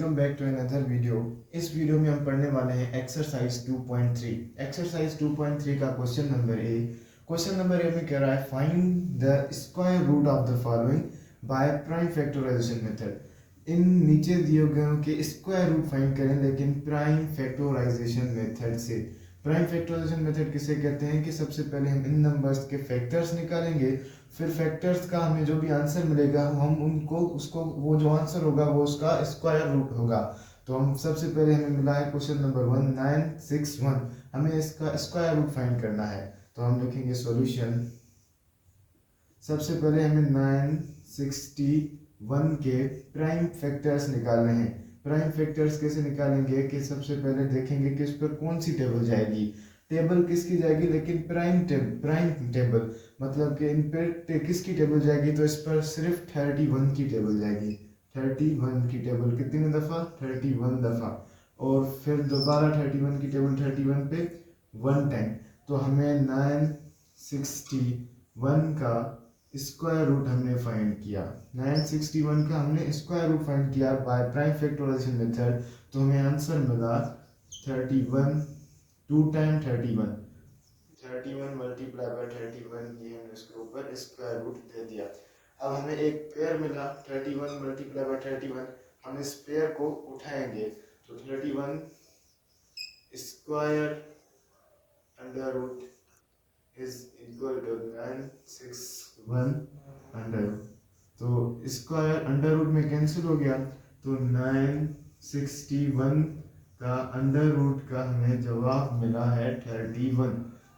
Welcome back to another video. इस video में हम पढ़ने वाले हैं एक्सरसाइज 2.3। एक्सरसाइज 2.3 का क्वेश्चन नंबर ए में कह रहा है find the square root of the following by prime factorisation method. इन नीचे दिए गए के स्क्वायर रूट फाइंड करें लेकिन प्राइम फैक्टराइजेशन मेथड से। प्राइम फैक्टराइजेशन मेथड किसे कहते हैं कि सबसे पहले हम इन नंबर्स के फैक्टर्स निकालेंगे, फिर फैक्टर्स का हमें जो भी आंसर मिलेगा हम उनको उसको वो जो आंसर होगा वो उसका स्क्वायर रूट होगा। तो हम सबसे पहले हमें मिला है क्वेश्चन नंबर 1961, हमें इसका स्क्वायर रूट फाइंड करना है। तो हम लिखेंगे सॉल्यूशन। सबसे पहले हमें 961 के प्राइम फैक्टर्स निकालने हैं। प्राइम फैक्टर्स कैसे निकालेंगे कि सबसे पहले देखेंगे कि इस पर कौन सी टेबल जाएगी। टेबल किसकी जाएगी, लेकिन प्राइम टेबल मतलब कि इन पर किसकी टेबल जाएगी, तो इस पर सिर्फ 31 की टेबल जाएगी। 31 की टेबल कितनी दफ़ा, 31 दफ़ा। और फिर दोबारा 31 की टेबल 31 पे 1 टाइम। तो हमें 961 का स्क्वायर रूट हमने फाइंड किया। 961 का हमने स्क्वायर रूट फाइंड किया बाय प्राइम फैक्टराइजेशन मेथड। तो हमें आंसर मिला 31, 2 टाइम 31, 31 मल्टीप्लाई बाय 31, ये हमने इसके ऊपर स्क्वायर रूट दे दिया। अब हमें एक पेयर मिला 31 मल्टीप्लाई बाय 31, हम इस पेयर को उठाएंगे तो 31 square under root is equal to 961 under. तो स्क्वायर अंडर रूट में कैंसिल हो गया, तो 961 का अंडर रूट का हमें जवाब मिला है 31।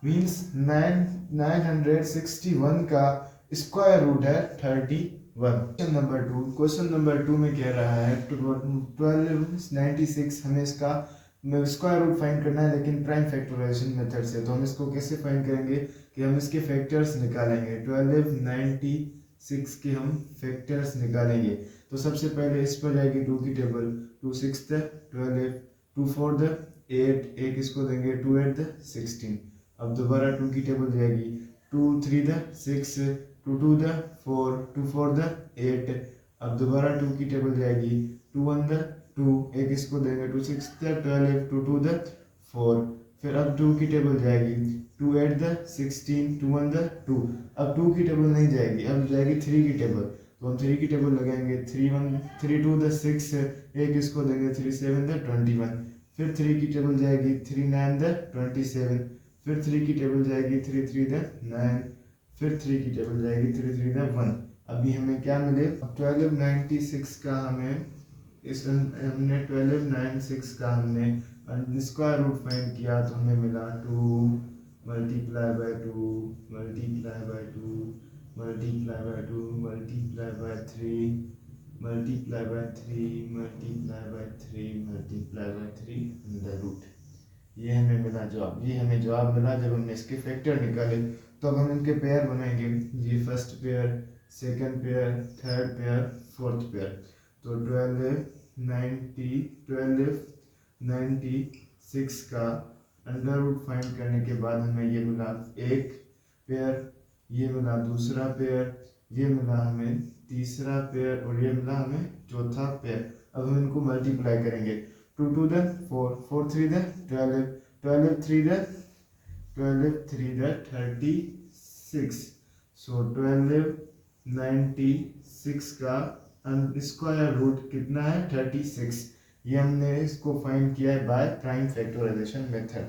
मीन्स 961 का स्क्वायर रूट है 31। क्वेश्चन नंबर 2 में कह रहा है 1296, हमें इसका स्क्वायर रूट फाइंड करना है लेकिन प्राइम फैक्टराइजेशन मेथड से। तो हम इसको कैसे फाइंड करेंगे कि हम इसके फैक्टर्स निकालेंगे। 1296 के हम फैक्टर्स निकालेंगे। तो सबसे पहले इस पर जाएगी 2 की टेबल, 2 6 12, 2 4 8, एक इसको देंगे 2 8 16। अब दोबारा 2 की टेबल जाएगी, 2 3 6, 2 2 4, 2 4 8। अब दोबारा 2 की टेबल जाएगी, 2 1 2, एक इसको देंगे 2 6 12, 2 2 4। फिर अब 2 की टेबल जाएगी, 2 8 16, 2 1 2। अब 2 की टेबल नहीं जाएगी, अब जाएगी 3 की टेबल। तो हम 3 की टेबल लगाएंगे, 3 1 3 2 6, एक इसको देंगे 3 7 21। फिर 3 की टेबल जाएगी, 3 9 27। फिर 3 की टेबल जाएगी, 3 3 9। फिर 3 की टेबल जाएगी, 3 3 1। अभी हमें क्या मिले, 1296 का हमें इस हमने 1296 का हमने स्क्वायर रूट फाइंड किया। तो हमें मिला 2 multiply by 2 multiply by 2 multiply by 2 multiply by 3 multiply by 3 multiply by 3 multiply by 3 under root. ये हमें मिला जवाब। ये हमें जवाब मिला जब हमने इसके फैक्टर निकाले। तो अब हम इनके पेयर बनाएंगे, ये first pair, second pair, third pair, fourth pair. तो 1296 का अंडर रूट फाइंड करने के बाद हमें ये मिला एक पेयर, ये मिला दूसरा पेयर, ये मिला हमें तीसरा पेयर और ये मिला हमें चौथा पेयर। अब हम इनको मल्टीप्लाई करेंगे, 2 2 4, 4 3 12, 12 3 12 3 36। सो 1296 का स्क्वायर रूट कितना है, 36। ये हमने इसको फाइंड किया है by prime factorisation method.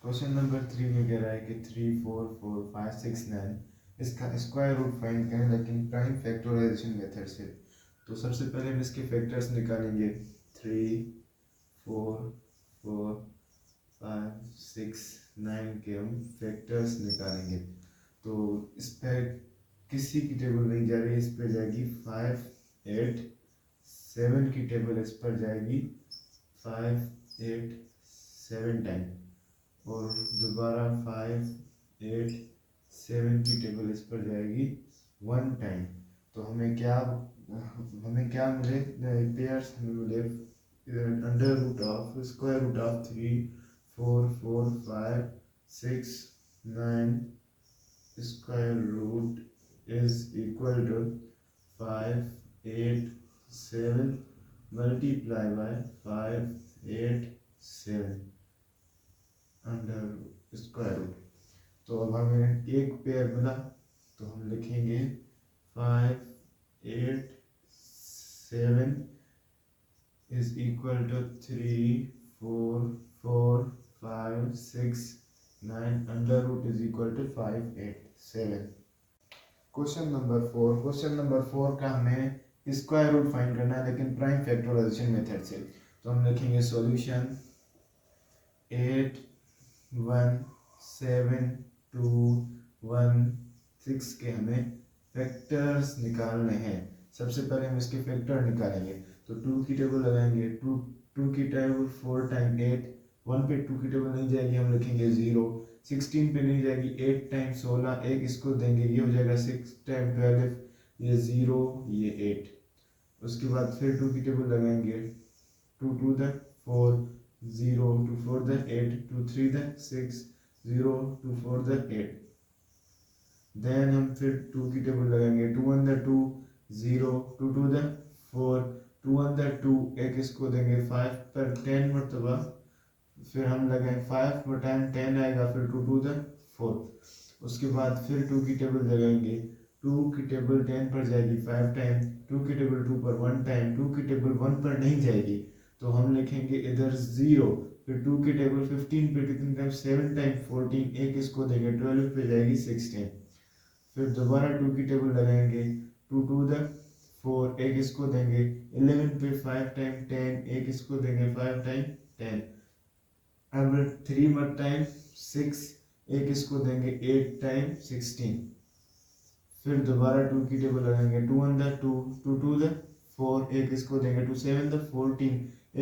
Question number 3 में कह रहा है कि 3 4 4 5 6 9 इसका स्क्वायर रूट फाइंड करें लेकिन प्राइम फैक्टराइजेशन मेथड से। तो सबसे पहले हम इसके फैक्टर्स निकालेंगे, 3 4 4 5 6 9 के हम फैक्टर्स निकालेंगे। तो इस पर किसी की टेबल नहीं जा रही, इस पर जाएगी 5 8 7 की टेबल, इस पर जाएगी 5 8 7 टाइम। और दोबारा 5 8 7 की टेबल, इस पर जाएगी 1 टाइम। तो हमें क्या मिले पेयर्स, हमें मिले under root of square root of 3 4 4 5 6 9 square root is equal to 5 8 7 multiply by 587 under square root. तो अब हमें एक पेयर मिला, तो हम लिखेंगे 587 is equal to 3 4 4 5 6 9 under root is equal to 587। Question number 4 का हमें स्क्वायर रूट फाइंड करना है, लेकिन प्राइम फैक्टराइजेशन मेथड से। तो हम लिखेंगे सॉल्यूशन 8 1 7 2 1 6 के हमें फैक्टर्स निकालने हैं। सबसे पहले हम इसके फैक्टर निकालेंगे, तो 2 की टेबल लगाएंगे, 2 की टेबल 4 टाइम 8, 1 पे 2 की टेबल नहीं जाएगी, हम लिखेंगे 0, 16 पे नहीं जाएगी, 8 टाइम 16, एक इसको देंगे, ये हो जाएगा 6 टाइम 12, ये 0 ये 8। उसके बाद फिर 2 की टेबल लगाएंगे, 2 2 the 4 0, 2 4 the 8, 2 3 the 6 0, 2 4 the 8। Then हम फिर 2 की टेबल लगाएंगे, 2 1 द 2 0, 2 2 द 4, 2 1 द 2, एक इसको देंगे 5 पर 10 मरतबा, फिर हम लगाएंगे 5 पर टाइम 10 आएगा, फिर 2 2 द 4। उसके बाद फिर 2 की टेबल लगाएंगे, 2 की टेबल 10 पर जाएगी 5 टाइम, 2 की टेबल 2 पर 1 टाइम, 2 की टेबल 1 पर नहीं जाएगी, तो हम लिखेंगे इधर 0, फिर 2 की टेबल 15 पे कितने टाइम 7 टाइम 14, एक इसको देंगे 12 पे जाएगी 16। फिर दोबारा 2 की टेबल लगाएंगे, 2 2 द 4, एक इसको देंगे 11 पे 5 टाइम 10, एक इसको देंगे 5 टाइम 10। अब 3 मत टाइम 6, एक इसको देंगे 8 टाइम 16। फिर दोबारा 2 की टेबल लगाएंगे, 2 1 द 2, 2 2 द 4, एक इसको देंगे 2 7 द 14,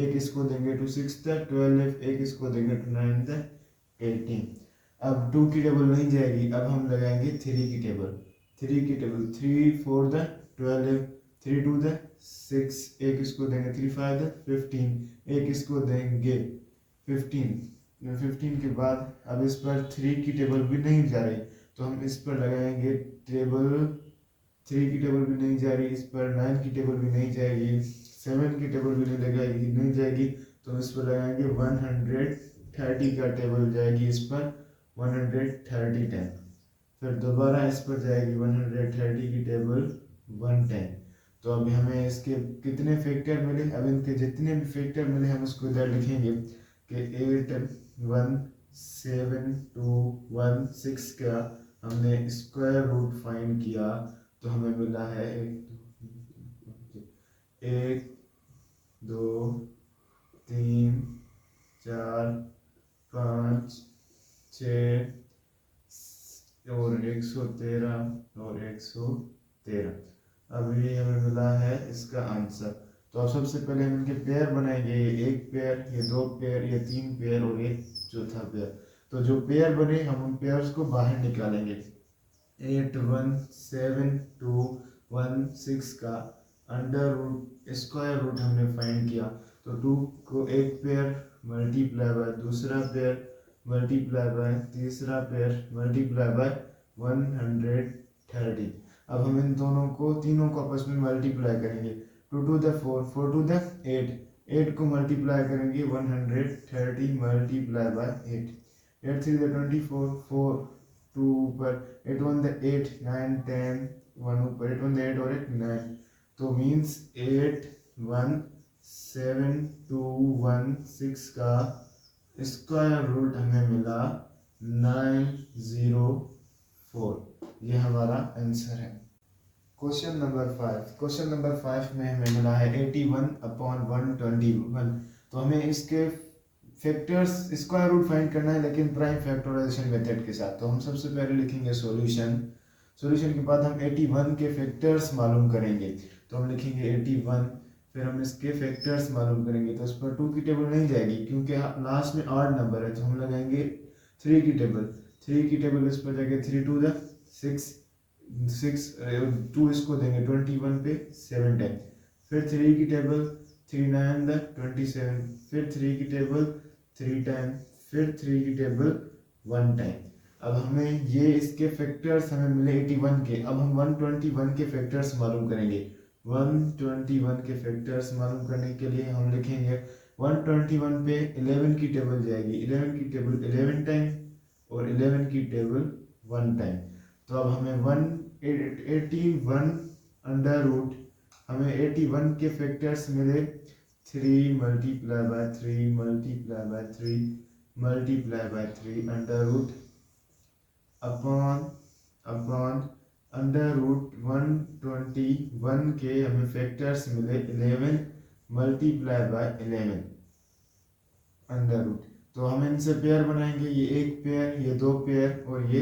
एक इसको देंगे 2 6 द 12, एक इसको देंगे 2 9 द 18। अब 2 की टेबल नहीं जाएगी, अब हम लगाएंगे 3 की टेबल, 3 4 द 12, 3 2 द 6, एक इसको देंगे 3 5 द 15, एक इसको देंगे 15 के बाद अब इस पर 3 की टेबल भी नहीं जा रही, तो हम इस पर लगाएंगे टेबल 3 की टेबल भी नहीं जा रही, इस पर 9 की टेबल भी नहीं जाएगी, 7 की टेबल भी नहीं जाएगी, तो इस पर लगाएंगे 130 का टेबल जाएगी, इस पर 130 टाइम। फिर दोबारा इस पर जाएगी 130 की टेबल 110। तो अभी हमें इसके कितने फैक्टर मिले, अब इनके जितने भी फैक्टर मिले हम उसको इधर लिखेंगे कि 8 1 7 2 1 6 का हमने स्क्वायर रूट फाइंड किया, तो हमें मिला है 1 2 3 4 5 6 और 113 और 113। अब ये हमें मिला है इसका आंसर। तो अब सबसे पहले हम इनके पेयर बनाएंगे, एक पेयर, ये 2 पेयर, ये 3 पेयर और एक चौथा पेयर। तो जो पेयर बने हम उन पेयर्स को बाहर निकालेंगे। 8 1 7 2 1 6 का अंडर रूट स्क्वायर रूट हमने फाइंड किया, तो 2 को एक पेयर मल्टीप्लाई बाय दूसरा पेयर मल्टीप्लाई बाय तीसरा पेयर मल्टीप्लाई बाय 130। अब हम इन दोनों को तीनों को आपस में मल्टीप्लाई करेंगे, 2 2 द 4 4 2 द 8, 8 को मल्टीप्लाई करेंगे 130 मल्टीप्लाई बाय 8, 8 3 द 24, 4 2 ऊपर 8 1 द 8 9 10 1 ऊपर 8 1 द 8 और 8 9, तो मीन्स 8 1 7 2 1 6 का स्क्वायर रूट हमें मिला 904। ये हमारा आंसर है। क्वेश्चन नंबर 5 में हमें मिला है 81/121। तो हमें इसके फैक्टर्स स्क्वायर रूट फाइंड करना है, लेकिन प्राइम फैक्टराइजेशन मेथड के साथ। तो हम सबसे पहले लिखेंगे सॉल्यूशन के बाद हम 81 के फैक्टर्स मालूम करेंगे। तो हम लिखेंगे 81, फिर हम इसके फैक्टर्स मालूम करेंगे। तो इस पर 2 की टेबल नहीं जाएगी क्योंकि लास्ट में ऑड नंबर है, तो हम लगाएंगे 3 की टेबल। 3 की टेबल इस पर जाएंगे 3 2 द 6 2 इसको देंगे 21 पे 7 टाइम, फिर 3 की टेबल 3 9 द 27, फिर 3 की टेबल 3 टाइम, फिर 3 की टेबल 1 टाइम। अब हमें ये इसके फैक्टर्स हमें मिले 81 के। अब हम 121 के फैक्टर्स मालूम करेंगे। 121 के फैक्टर्स मालूम करने के लिए हम लिखेंगे 121 पे 11 की टेबल जाएगी, 11 की टेबल 11 टाइम और 11 की टेबल 1 टाइम। तो अब हमें 181 अंडर रूट, हमें 81 के फैक्टर्स मिले 3 multiply by 3 multiply by 3 multiply by 3 under root upon upon under root 121 के हमें फैक्टर्स मिले 11 मल्टीप्लाई बाय 11 अंडर रूट। तो हम इनसे पेयर बनाएंगे, ये एक पेयर, ये दो पेयर और ये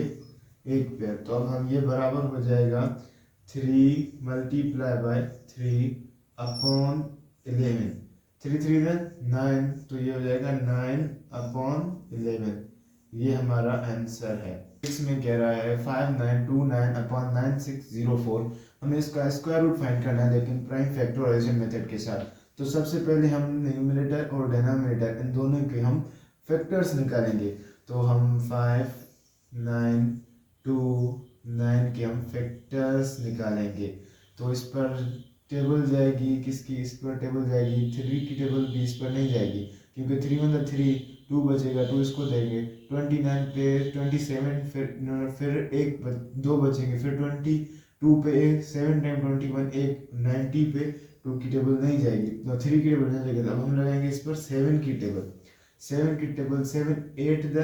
एक पेयर। तो अब हम ये बराबर हो जाएगा 3 मल्टीप्लाई बाय 3 अपॉन 11, 3 3 9, तो ये हो जाएगा 9 अपॉन 11। ये हमारा आंसर है। इसमें कह रहा है 5929 अपॉन 9604। हमें इसका स्क्वायर रूट फाइंड करना है लेकिन प्राइम फैक्टराइजेशन मेथड के साथ। तो सबसे पहले हम न्यूमरेटर और डिनोमिनेटर इन दोनों के हम फैक्टर्स निकालेंगे। तो हम 5 9 2 9 के हम फैक्टर्स निकालेंगे। तो इस पर टेबल जाएगी किसकी, इस पर टेबल जाएगी 3 की टेबल भी इस पर नहीं जाएगी क्योंकि 3 मतलब 3, 2 बचेगा, 2 इसको देंगे 29 पे 27, फिर एक दो बचेंगे, फिर 22 पे एक 7 टाइम 21 एक 90 पे 2 की टेबल नहीं जाएगी, तो 3 की टेबल नहीं जाएगी। अब हम लगाएंगे इस पर 7 की टेबल, 7 की टेबल 7 8 द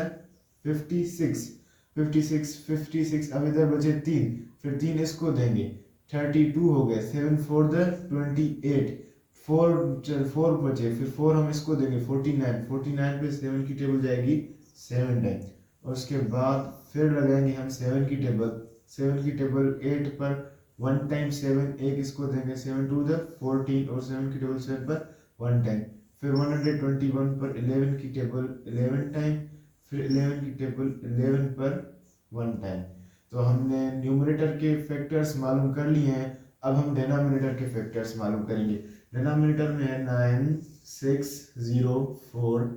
56 56 56। अब इधर बचे 3, फिर 3 इसको देंगे 32 हो गए, 7 4 द 28, 4 बचे, फिर 4 हम इसको देंगे 49, 49 पे 7 की टेबल जाएगी 7 टाइम। और उसके बाद फिर लगाएंगे हम 7 की टेबल, 7 की टेबल 8 पर 1 टाइम 7, एक इसको देंगे 7 2 द 14 और 7 की टेबल 7 पर 1 टाइम। फिर 121 पर 11 की टेबल 11 टाइम, फिर 11 की टेबल 11 पर 1 टाइम। तो हमने न्यूमरेटर के फैक्टर्स मालूम कर लिए हैं। अब हम डिनोमिनेटर के फैक्टर्स मालूम करेंगे। डिनोमिनेटर में है 9604,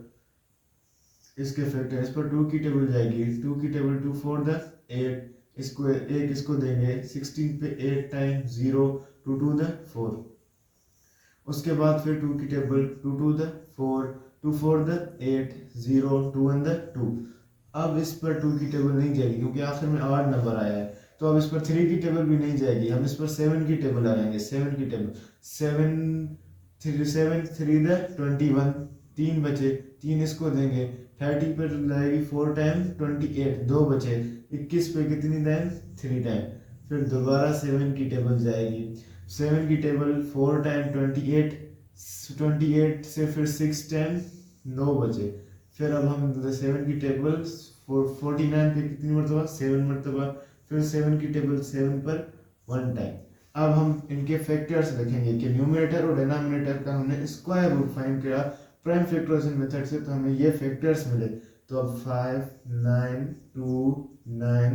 इसके फैक्टर, इस पर 2 की टेबल जाएगी, 2 की टेबल 2 4 द 8, इसको एक इसको देंगे 16 पे 8 टाइम 0 2 2 द 4। उसके बाद फिर 2 की टेबल 2 2 द 4 2 4 द 8 0 2 1 द 2। अब इस पर 2 की टेबल नहीं जाएगी क्योंकि आखिर में ऑड नंबर आया है। तो अब इस पर 3 की टेबल भी नहीं जाएगी, हम इस पर 7 की टेबल लगाएंगे, 7 की टेबल 7 7 3 द 21, 3 बचे, 3 इसको देंगे 30 पर लगेगी 4 टाइम 28, 2 बचे, 21 पे कितनी टाइम 3 टाइम। फिर दोबारा 7 की टेबल जाएगी, 7 की टेबल 4 टाइम 28, 28 से फिर 6 टाइम 9 बचे। फिर अब हम 7 की टेबल 49 पे कितनी मरतबा 7 मरतबा, फिर 7 की टेबल 7 पर 1 टाइम। अब हम इनके फैक्टर्स लिखेंगे कि न्यूमरेटर और डिनोमिनेटर का हमने स्क्वायर रूट फाइंड किया प्राइम फैक्टराइजेशन मेथड से, तो हमें ये फैक्टर्स मिले। तो अब 5 9 2 9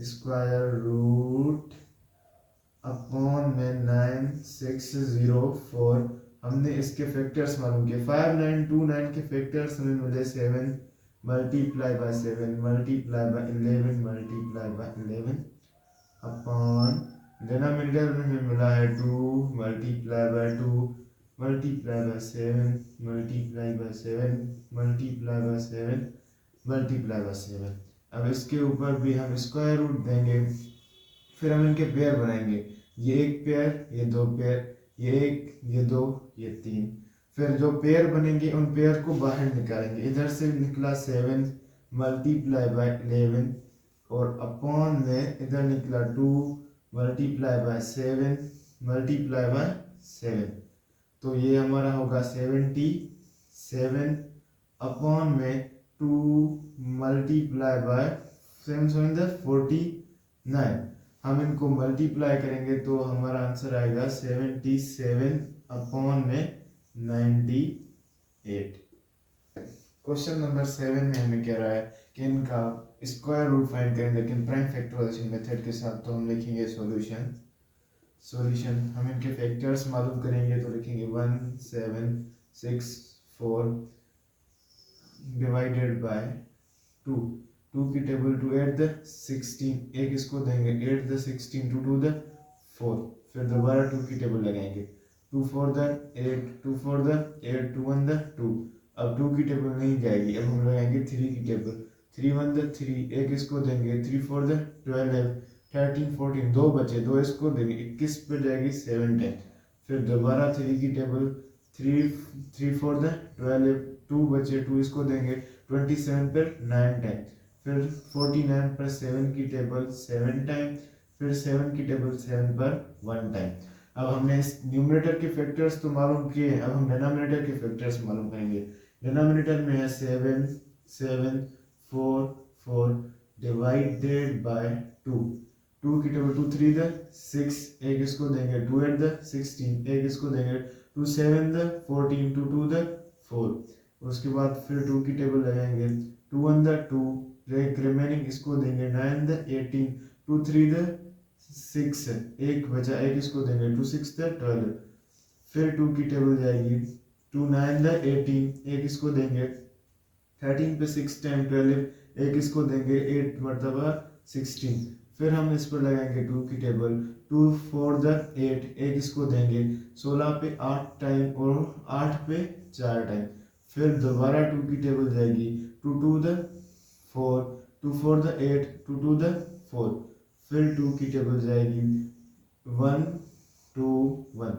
स्क्वायर रूट अपॉन में 9604, हमने इसके फैक्टर्स मालूम किए। 5929 के फैक्टर्स हमें मिले 7 multiply by 7 multiply by 11 multiply by 11 upon denominator में हमें मिला है 2 multiply by 2 multiply by 7 multiply by 7 multiply by 7 multiply by 7। अब इसके ऊपर भी हम स्क्वायर रूट देंगे, फिर हम इनके पेयर बनाएंगे, ये एक पेयर, ये दो पेयर, ये एक, ये दो, ये 3। फिर जो पेयर बनेंगे उन पेयर को बाहर निकालेंगे। इधर से निकला 7 मल्टीप्लाई बाय 11 और अपॉन में इधर निकला 2 मल्टीप्लाई बाय 7 मल्टीप्लाई बाय 7। तो ये हमारा होगा 77 अपॉन में 2 मल्टीप्लाई बाय 7 7 49। हम इनको मल्टीप्लाई करेंगे तो हमारा आंसर आएगा 77 अपॉन में 98। क्वेश्चन नंबर 7 में हमें कह रहा है कि इनका स्क्वायर रूट फाइंड करें लेकिन प्राइम फैक्टराइजेशन मेथड के साथ। तो हम लिखेंगे सॉल्यूशन, सॉल्यूशन हम इनके फैक्टर्स मालूम करेंगे। तो लिखेंगे 1764 डिवाइडेड बाय 2, 2 की टेबल 2 8 द 16, एक इसको देंगे 8 द 16 2 2 द 4, फिर दोबारा 2 की टेबल लगाएंगे, 2 4 द 8, 2 4 द 8, 2 1 द 2। अब 2 की टेबल नहीं जाएगी, अब हम लगाएंगे 3 की टेबल, 3 1 द 3, एक इसको देंगे, 3 4 द 12, 13 14, दो बचे, दो इसको देंगे, 21 पे जाएगी 7 10। फिर दोबारा 3 की टेबल, 3 3 4 द 12, 2 बचे, 2 इसको देंगे, 27 पर 9 10। फिर 49 पर 7 की टेबल 7 टाइम, फिर 7 की टेबल 7 पर 1 टाइम। अब हमने इस न्यूमरेटर के फैक्टर्स तो मालूम किए, अब हम डिनोमिनेटर के फैक्टर्स मालूम करेंगे। डिनोमिनेटर में है 7 7 4 4 डिवाइडेड बाय 2, 2 की टेबल 2 3 द 6, एक इसको देंगे, 2 8 द 16, एक इसको देंगे, 2 7 द 14, 2 2 द 4। उसके बाद फिर 2 की टेबल लगाएंगे, 2 1 द 2, रिमेनिंग इसको देंगे, 9 द 18, 2 3 द 6, एक बचा, एक इसको देंगे, 2 6 द 12। फिर 2 की टेबल जाएगी, 2 9 द 18, एक इसको देंगे, 13 पे 6 टाइम 12, एक इसको देंगे, 8 मरतबा 16। फिर हम इस पर लगाएंगे 2 की टेबल, 2 4 द 8, एक इसको देंगे, 16 पे 8 टाइम और 8 पे 4 टाइम। फिर दोबारा 2 की टेबल जाएगी, 2 2 द 4, 2 4 द 8, 2 2 द 4। फिर 2 की टेबल जाएगी 1 2 1।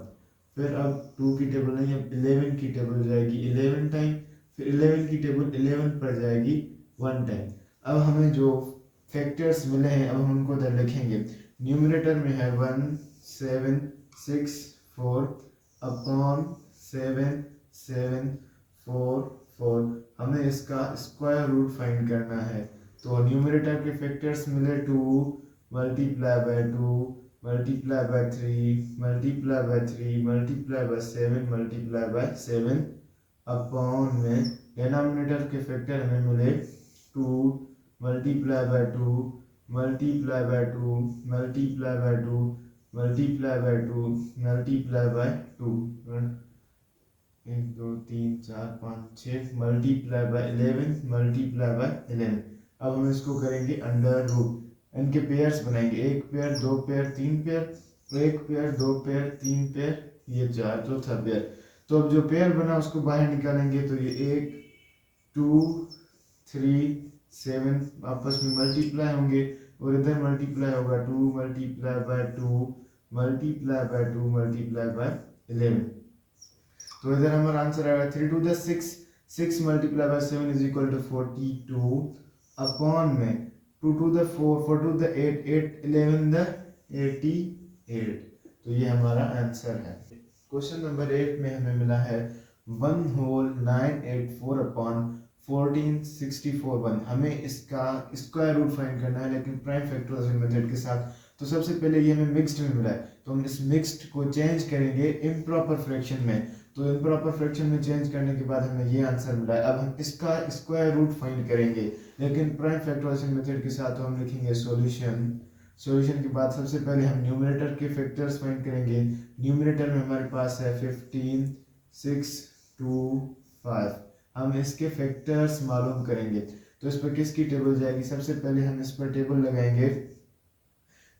फिर अब 2 की टेबल नहीं, अब 11 की टेबल जाएगी 11 टाइम, फिर 11 की टेबल 11 पर जाएगी 1 टाइम। अब हमें जो फैक्टर्स मिले हैं अब हम उनको इधर लिखेंगे। न्यूमरेटर में है 1 7 6 4 अपॉन 7 7 4 4। हमें इसका स्क्वायर रूट फाइंड करना है। तो न्यूमरेटर के फैक्टर्स मिले 2 multiply by 2 multiply by 3 multiply by 3 multiply by 7 multiply by 7 upon में डिनोमिनेटर के फैक्टर हमें मिले 2 multiply by 2 multiply by 2 multiply by 2 multiply by 2 multiply by 2, 1 2 3 4 5 6 multiply by 11 multiply by 11। अब हम इसको करेंगे अंडर रूट, इनके पेयर्स बनाएंगे, एक पेयर, दो पेयर, तीन पेयर, एक पेयर, दो पेयर, तीन पेयर, ये चार, चौथा पेयर। तो अब जो पेयर बना उसको बाहर निकालेंगे, तो ये 1 2 3 7 आपस में मल्टीप्लाई होंगे और इधर मल्टीप्लाई होगा 2 multiply by 2 multiply by 2 multiply by 11। तो इधर हमारा आंसर आएगा 3 to the 6, 6 multiply by 7 is equal to 42 upon में 2 to the 4, 4 to the 8, 8 11 the 88। तो ये हमारा आंसर है। क्वेश्चन नंबर 8 में हमें मिला है 1 होल 984 अपॉन 1464 हमें इसका स्क्वायर रूट फाइंड करना है, लेकिन प्राइम फैक्टराइजेशन मेथड के साथ। तो सबसे पहले ये हमें मिक्स्ड में मिला है, तो हम इस मिक्स्ड को चेंज करेंगे इम्प्रॉपर फ्रैक्शन में। तो इम्प्रॉपर फ्रैक्शन में चेंज करने के बाद हमें ये आंसर मिला है। अब हम इसका स्क्वायर रूट फाइंड करेंगे, लेकिन प्राइम फैक्टराइजेशन मेथड के साथ। तो हम लिखेंगे सॉल्यूशन। सॉल्यूशन के बाद सबसे पहले हम न्यूमरेटर के फैक्टर्स फाइंड करेंगे। न्यूमरेटर में हमारे पास है 15 6 2 5। हम इसके फैक्टर्स मालूम करेंगे, तो इस पर किसकी टेबल जाएगी? सबसे पहले हम इस पर टेबल लगाएंगे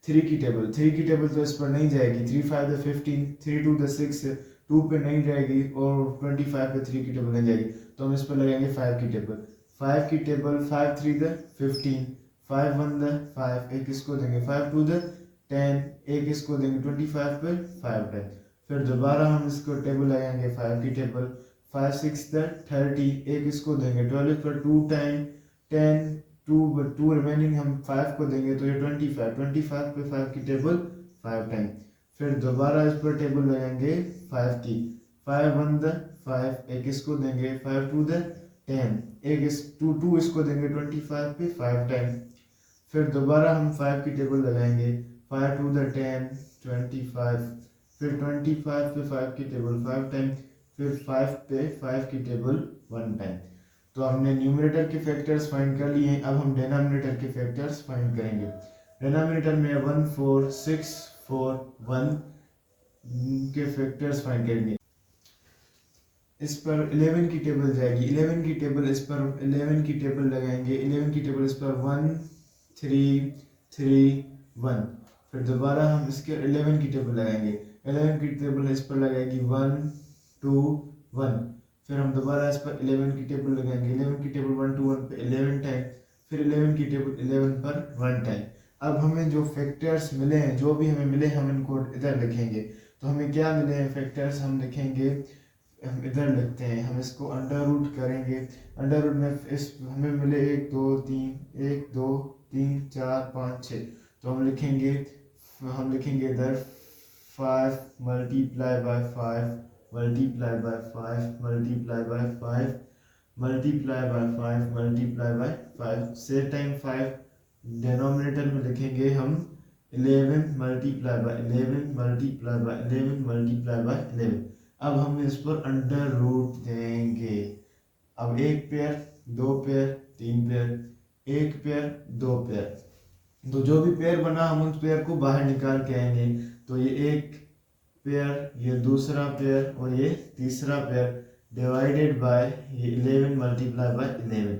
3 की टेबल। 3 की टेबल तो इस पर नहीं जाएगी, 3 5 द 15, 3 2 द 6, 2 पे नहीं जाएगी और 25 पे 3 की टेबल नहीं जाएगी। तो हम इस पर लगाएंगे 5 की टेबल। 5 की टेबल 5 3 द 15, 5 1 द 5, एक इसको देंगे, 5 2 द 10, एक इसको देंगे, 25 पे 5 10। फिर दोबारा हम इसको टेबल लगाएंगे 5 की टेबल, 5 6 द 30, एक इसको देंगे, 12 पर 2 टाइम 10, 2 रिमेनिंग हम 5 को देंगे, तो ये 25 पे 5 की टेबल 5 टाइम। फिर दोबारा इस पर टेबल लगाएंगे 5 की, 5 1 द 5, एक इसको देंगे, 5 2 द 10, एक इस 2 इसको देंगे, 25 पे 5 टाइम। फिर दोबारा हम 5 की टेबल लगाएंगे, 5 2 द 10 25, फिर 25 पे 5 की टेबल 5 टाइम, फिर 5 पे 5 की टेबल 1 टाइम। तो हमने न्यूमरेटर के फैक्टर्स फाइंड कर लिए हैं। अब हम डिनोमिनेटर के फैक्टर्स फाइंड करेंगे। डिनोमिनेटर में 1 4 6 4 1 के फैक्टर्स फाइंड करेंगे। इस पर 11 की टेबल जाएगी, 11 की टेबल इस पर 11 की टेबल लगाएंगे, 11 की टेबल इस पर 1 3 3 1। फिर दोबारा हम इसके 11 की टेबल लगाएंगे, 11 की टेबल इस पर लगाएगी 1 2 1, फिर हम दोबारा इस पर 11 की टेबल लगाएंगे, 11 की टेबल 1 2 1 पे 11 टाइम, फिर 11 की टेबल 11 पर 1 टाइम। अब हमें जो फैक्टर्स मिले हैं, जो भी हमें मिले हम इनको इधर लिखेंगे। तो हमें क्या मिले हैं फैक्टर्स, हम लिखेंगे, हम इधर लिखते हैं, हम इसको अंडर रूट करेंगे। अंडर रूट में इस हमें मिले 1 2 3 1 2 3 4 5 6, तो हम लिखेंगे इधर 5 multiply by 5 multiply by 5 multiply by 5 multiply by 5 multiply by 5, same time 5 denominator में लिखेंगे हम 11 multiply by 11 multiply by 11 multiply by 11। अब हम इस पर अंडर रूट देंगे। अब एक पेयर, दो पेयर, तीन पेयर, एक पेयर, दो पेयर, तो जो भी पेयर बना हम उस पेयर को बाहर निकाल के आएंगे। तो ये एक पेयर, ये दूसरा पेयर और ये तीसरा पेयर डिवाइडेड बाय ये 11 multiply by 11,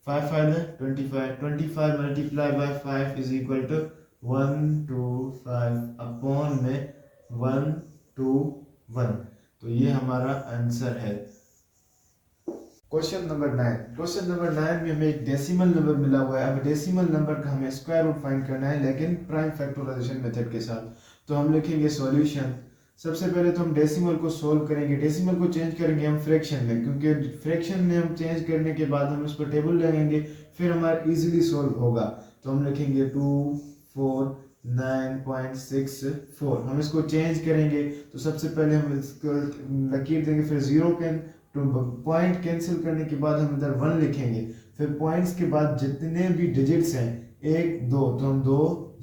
5 5 25, 25 multiply by 5 is equal to 125 upon में 121। तो ये हमारा आंसर है। क्वेश्चन नंबर 9, क्वेश्चन नंबर 9 में हमें एक डेसिमल नंबर मिला हुआ है। अब डेसिमल नंबर का हमें स्क्वायर रूट फाइंड करना है, लेकिन प्राइम फैक्टराइजेशन मेथड के साथ। तो हम लिखेंगे सॉल्यूशन। सबसे पहले तो हम डेसिमल को सोल्व करेंगे, डेसिमल को चेंज करेंगे हम फ्रैक्शन में, क्योंकि फ्रैक्शन में हम चेंज करने के बाद हम उस पर टेबल लगाएंगे, फिर हमारा इजीली सोल्व होगा। तो हम लिखेंगे 249.64, हम इसको चेंज करेंगे। तो सबसे पहले हम इसको लकीर देंगे, फिर जीरो पॉइंट कैंसिल करने के बाद हम इधर 1 लिखेंगे, फिर पॉइंट्स के बाद जितने भी डिजिट्स हैं 1 2, तो हम 2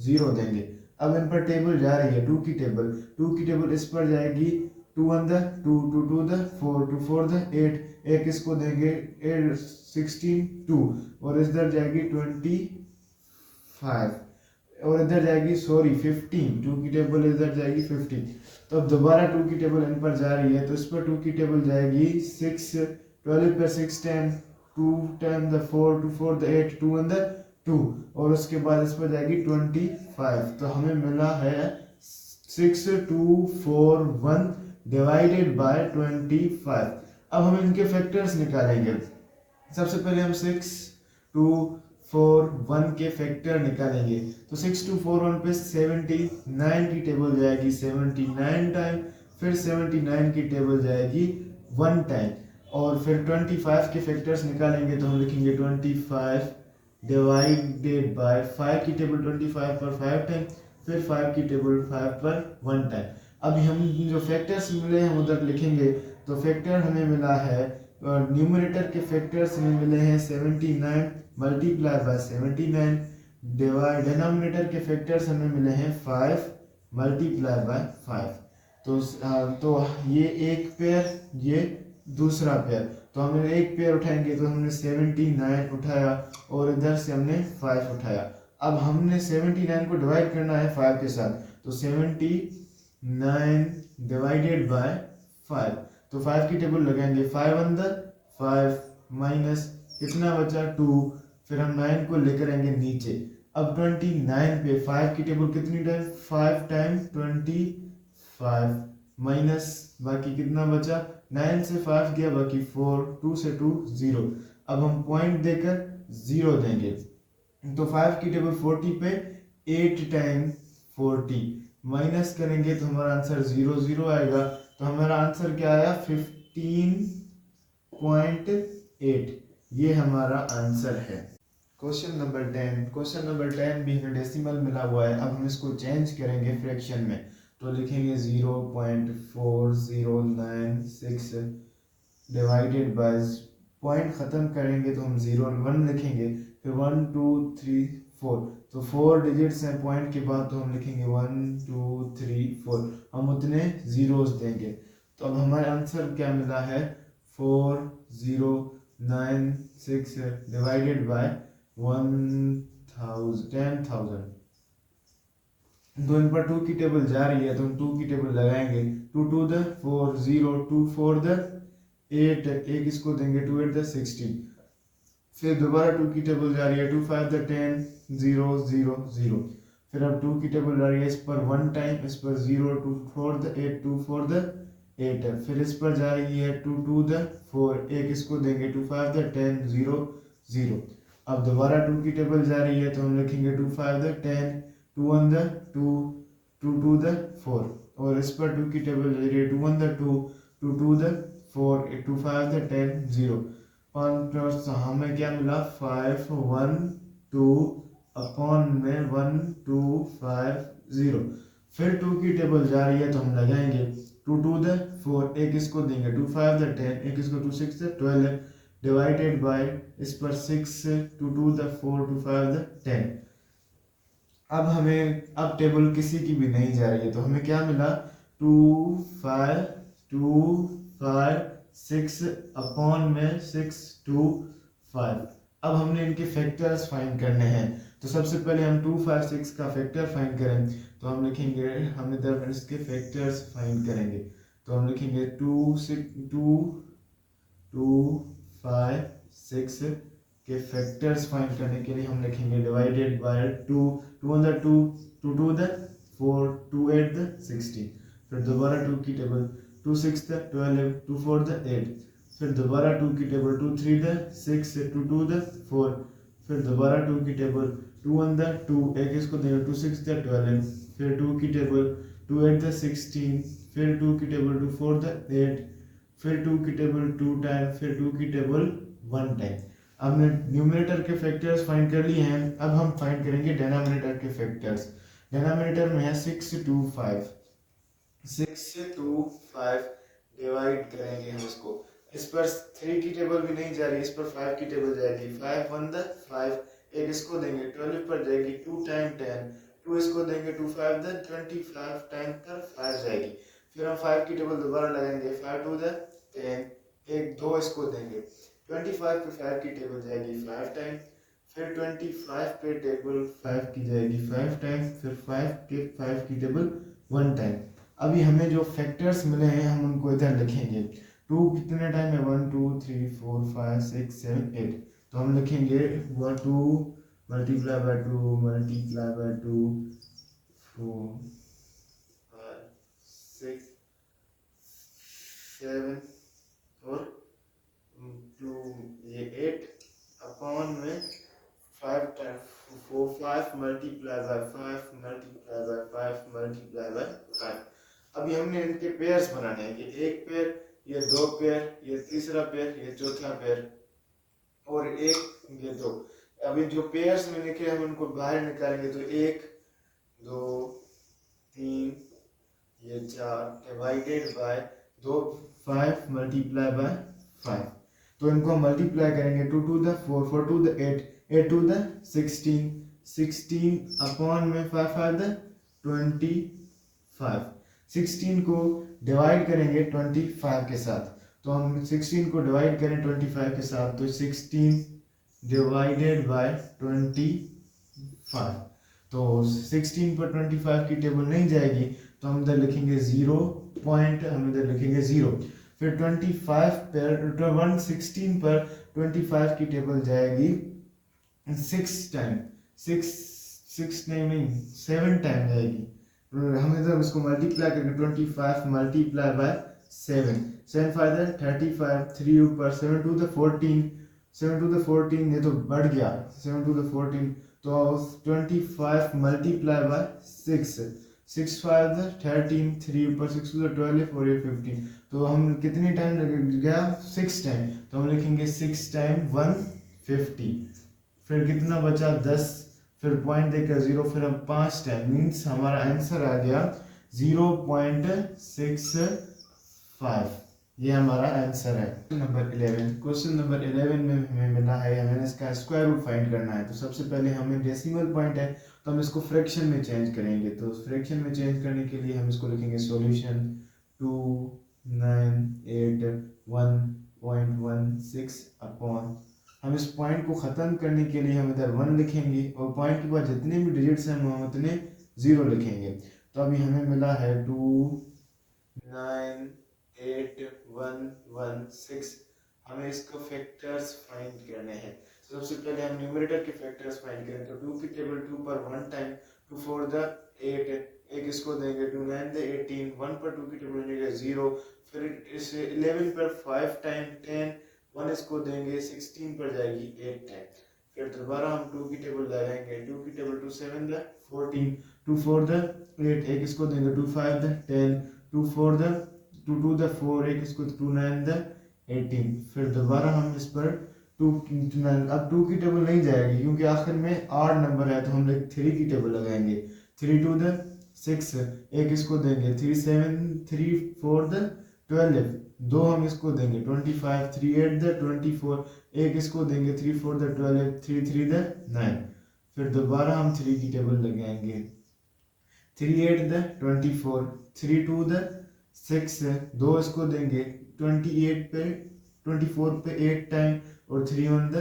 0 देंगे। अब इन पर टेबल जा रही है 2 की टेबल, 2 की टेबल इस पर जाएगी 2 1 द 2 2 2 द 4 2 4 द 8, एक इसको देंगे 8 16 2, और इधर जाएगी 25, और इधर जाएगी 15, 2 की टेबल इधर जाएगी 15। तो अब दोबारा 2 की टेबल इन पर जा रही है, तो इस पर 2 की टेबल जाएगी 6 12 पर 6 10, 2 10 द 4 2 4 द 8 2 1 द 2, और उसके बाद इस पर जाएगी 25। तो हमें मिला है 6241 डिवाइडेड बाय 25। अब हम इनके फैक्टर्स निकालेंगे। सबसे पहले हम 6241 के फैक्टर निकालेंगे। तो 6241 पे 79 की टेबल जाएगी 79 टाइम, फिर 79 की टेबल जाएगी 1 टाइम, और फिर 25 के फैक्टर्स निकालेंगे। तो हम लिखेंगे 25 डिवाइडेड बाय 5 की टेबल 25 पर 5 टाइम, फिर 5 की टेबल 5 पर 1 टाइम। अब हम जो फैक्टर्स मिले हैं उधर लिखेंगे। तो फैक्टर हमें मिला है, न्यूमरेटर के फैक्टर्स हमें मिले हैं 79 मल्टीप्लाई बाय 79, डिनोमिनेटर के फैक्टर्स हमें मिले हैं 5 मल्टीप्लाई बाय 5। तो ये एक पेयर, ये दूसरा पेयर, तो हमने एक पेयर उठाएंगे, तो हमने 79 उठाया और इधर से हमने 5 उठाया। अब हमने 79 को डिवाइड करना है 5 के साथ, तो 79 डिवाइडेड बाय 5, तो 5 की टेबल लगाएंगे, 5 अंदर 5 माइनस कितना बचा 2, फिर हम 9 को लेकर आएंगे नीचे। अब 29 पे 5 की टेबल कितनी टाइम 5 टाइम 25 माइनस बाकी कितना बचा 9 से 5 गया बाकी 4, 2 से 2 0। अब हम पॉइंट देकर 0 देंगे। तो 5 की टेबल 40 पे 8 टाइम 40 माइनस करेंगे तो हमारा आंसर 0 0 आएगा। तो हमारा आंसर क्या आया 15.8, ये हमारा आंसर है। क्वेश्चन नंबर 10, क्वेश्चन नंबर 10 भी हमें डेसिमल मिला हुआ है। अब हम इसको चेंज करेंगे फ्रैक्शन में, तो लिखेंगे 0.4096 डिवाइडेड बाय, पॉइंट खत्म करेंगे तो हम 0 1 लिखेंगे, फिर 1 2 3 4, तो 4 डिजिट्स हैं पॉइंट के बाद, तो हम लिखेंगे 1 2 3 4, हम उतने जीरोस देंगे। तो अब हमारा आंसर क्या मिला है 4096 डिवाइडेड बाय 10,000। तो इन पर 2 की टेबल जा रही है, तो हम 2 की टेबल लगाएंगे, 2 2 द 4 0, 2 4 द 8, एक इसको देंगे 2 8 द 16, फिर दोबारा 2 की टेबल जा रही है, 2 5 द 10 0 0 0, फिर अब 2 की टेबल आ रही है, इस पर 1 टाइम, इस पर 0, 2 4 द 8, 2 4 द 8 है। फिर इस पर जा रही है 2 2 द 4, एक इसको देंगे 2 5 द 10, 0 0। अब दोबारा 2 की टेबल जा रही है तो हम लिखेंगे 2 5 द 10, 2 1 द 2, 2 2 द 4। और इस पर 2 की टेबल जा रही है 2 1 द 2, 2 2 द 4, 2 5 द 10, 0। तो हमें क्या मिला 5 1 2 अपॉन में 1 2 5 0। फिर 2 की टेबल जा रही है तो हम लगाएंगे 2 2 द 4, एक इसको देंगे 2 5 द 10, एक इसको 2 6 द 12 डिवाइडेड बाय इस पर 6, 2 2 द 4, 2 5 द 10। अब टेबल किसी की भी नहीं जा रही है तो हमें क्या मिला 2 5 2 5 6 अपॉन में 6 2 5। अब हमने इनके फैक्टर्स फाइंड करने हैं तो सबसे पहले हम 2 5 6 का फैक्टर फाइंड करें तो हम लिखेंगे, हम इधर इसके फैक्टर्स फाइंड करेंगे तो हम लिखेंगे 2 6 2 2 5 6 के फैक्टर्स फाइंड करने के लिए हम लिखेंगे divided by 2, 2 one the 2, 2 2 the 4, 2 8 the 16। फिर दोबारा 2 की टेबल 2 6 द 12, 2 4 द 8। फिर दोबारा 2 की टेबल 2 3 द 6, 2 2 द 4। फिर दोबारा 2 की टेबल 2 1 द 2, एक इसको देंगे 2 6 द 12। फिर 2 की टेबल 2 8 द 16। फिर 2 की टेबल 2 4 द 8। फिर 2 की टेबल 2 टाइम, फिर 2 की टेबल 1 टाइम। हमने न्यूमरेटर के फैक्टर्स फाइंड कर लिए हैं, अब हम फाइंड करेंगे डिनोमिनेटर के फैक्टर्स। डिनोमिनेटर में है 6 2 5, 6 2 5 डिवाइड करेंगे हम इसको। इस पर 3 की टेबल भी नहीं जा रही, इस पर 5 की टेबल जाएगी। 5 1 द 5, एक इसको देंगे 12 पर जाएगी 2 टाइम 10, 2 इसको देंगे 2 5 द 25 टाइम पर 5 जाएगी। फिर हम 5 की टेबल दोबारा लगाएंगे 5 2 द 10, एक 2 इसको देंगे 25 पे 5 की टेबल जाएगी 5 टाइम। फिर 25 पे टेबल 5 की जाएगी 5 टाइम। फिर 5 की टेबल 1 टाइम। अभी हमें जो फैक्टर्स मिले हैं हम उनको इधर लिखेंगे। 2 कितने टाइम है 1 2 3 4 5 6 7 8, तो हम लिखेंगे 1 2 मल्टीप्लाई बाय 2 मल्टीप्लाई बाय 2 4 5 6 7 और 2 ये 8 अपॉन में 5 time 4 5 multiply by 5 multiply by 5 multiply by 5। अभी हमने इनके पेयर्स बनाने हैं, ये एक पेयर, ये दो पेयर, ये तीसरा पेयर, ये चौथा पेयर और एक ये दो। अभी जो पेयर्स में लिखे हम उनको बाहर निकालेंगे तो 1 2 3 ये 4 डिवाइडेड बाय 2 5 मल्टीप्लाई बाय 5। तो इनको हम मल्टीप्लाई करेंगे 2 2 द 4 4 2 द 8 8 2 द 16 16 अपॉन में 5 5 द 25। 16 को डिवाइड करेंगे 25 के साथ, तो हम 16 को डिवाइड करें 25 के साथ तो 16 डिवाइडेड बाय 25। तो 16 पर 25 की टेबल नहीं जाएगी तो हम इधर लिखेंगे 0 पॉइंट, हम इधर लिखेंगे 0। फिर 25 पर 116 पर 25 की टेबल जाएगी 6 टाइम, 6 नहीं 7 टाइम जाएगी। हम इधर इसको मल्टीप्लाई करके 25 मल्टीप्लाई बाय 7, 7 5 35, 3 ऊपर 7 2 द 14, 7 2 द 14 ये तो बढ़ गया 7 2 द 14, तो 25 मल्टीप्लाई बाय 6, 6 5 द 13, 3 ऊपर 6 2 द 12, 4 8 15। तो हम कितनी टाइम लग गया 6 टाइम, तो हम लिखेंगे 6 टाइम 150। फिर कितना बचा 10, फिर पॉइंट देकर 0, फिर हम 5 टाइम मीन्स हमारा आंसर आ गया 0.65। ये हमारा आंसर है। क्वेश्चन नंबर 11 में हमें मिला है, हमें इसका स्क्वायर रूट फाइंड करना है। तो सबसे पहले हमें डेसिमल पॉइंट है तो हम इसको फ्रैक्शन में चेंज करेंगे। तो फ्रैक्शन में चेंज करने के लिए हम इसको लिखेंगे सॉल्यूशन 2981.16 अपॉन, हम इस पॉइंट को ख़त्म करने के लिए हम इधर 1 लिखेंगे और पॉइंट के बाद जितने भी डिजिट्स हैं हम उतने 0 लिखेंगे। तो अभी हमें मिला है 298116। हमें इसको फैक्टर्स फाइंड करने हैं। तो सबसे पहले हम न्यूमरेटर के फैक्टर्स फाइंड करें तो 2 की टेबल 2 पर 1 टाइम, 2 4 द 8, एक इसको देंगे 2 9 द 18, 1 पर 2 की टेबल बनेगा 0, फिर इस 11 पर 5 टाइम 10, 1 इसको देंगे 16 पर जाएगी 8 टाइम, फिर दोबारा हम 2 की टेबल लगाएंगे, 2 की टेबल 2 7 द 14, 2 4 द 8, एक इसको देंगे 2 5 द 10, 2 4 द 2 2 द 4, एक इसको 2 9 द 18, फिर दोबारा हम इस पर टू, अब 2 की टेबल नहीं जाएगी क्योंकि आखिर में आड नंबर है, तो हम लोग 3 की टेबल लगाएंगे, 3 2 द 6, एक इसको देंगे 3 7, 3 4 द 12, दो हम इसको देंगे 25, 3 8 द 24, एक इसको देंगे 3 4 द 12, 3 3 द 9, फिर दोबारा हम 3 की टेबल लगाएंगे, 3 8 द 24, 3 2 द 6, दो इसको देंगे 28 पे 24 पे 8 टाइम, और 3 1 द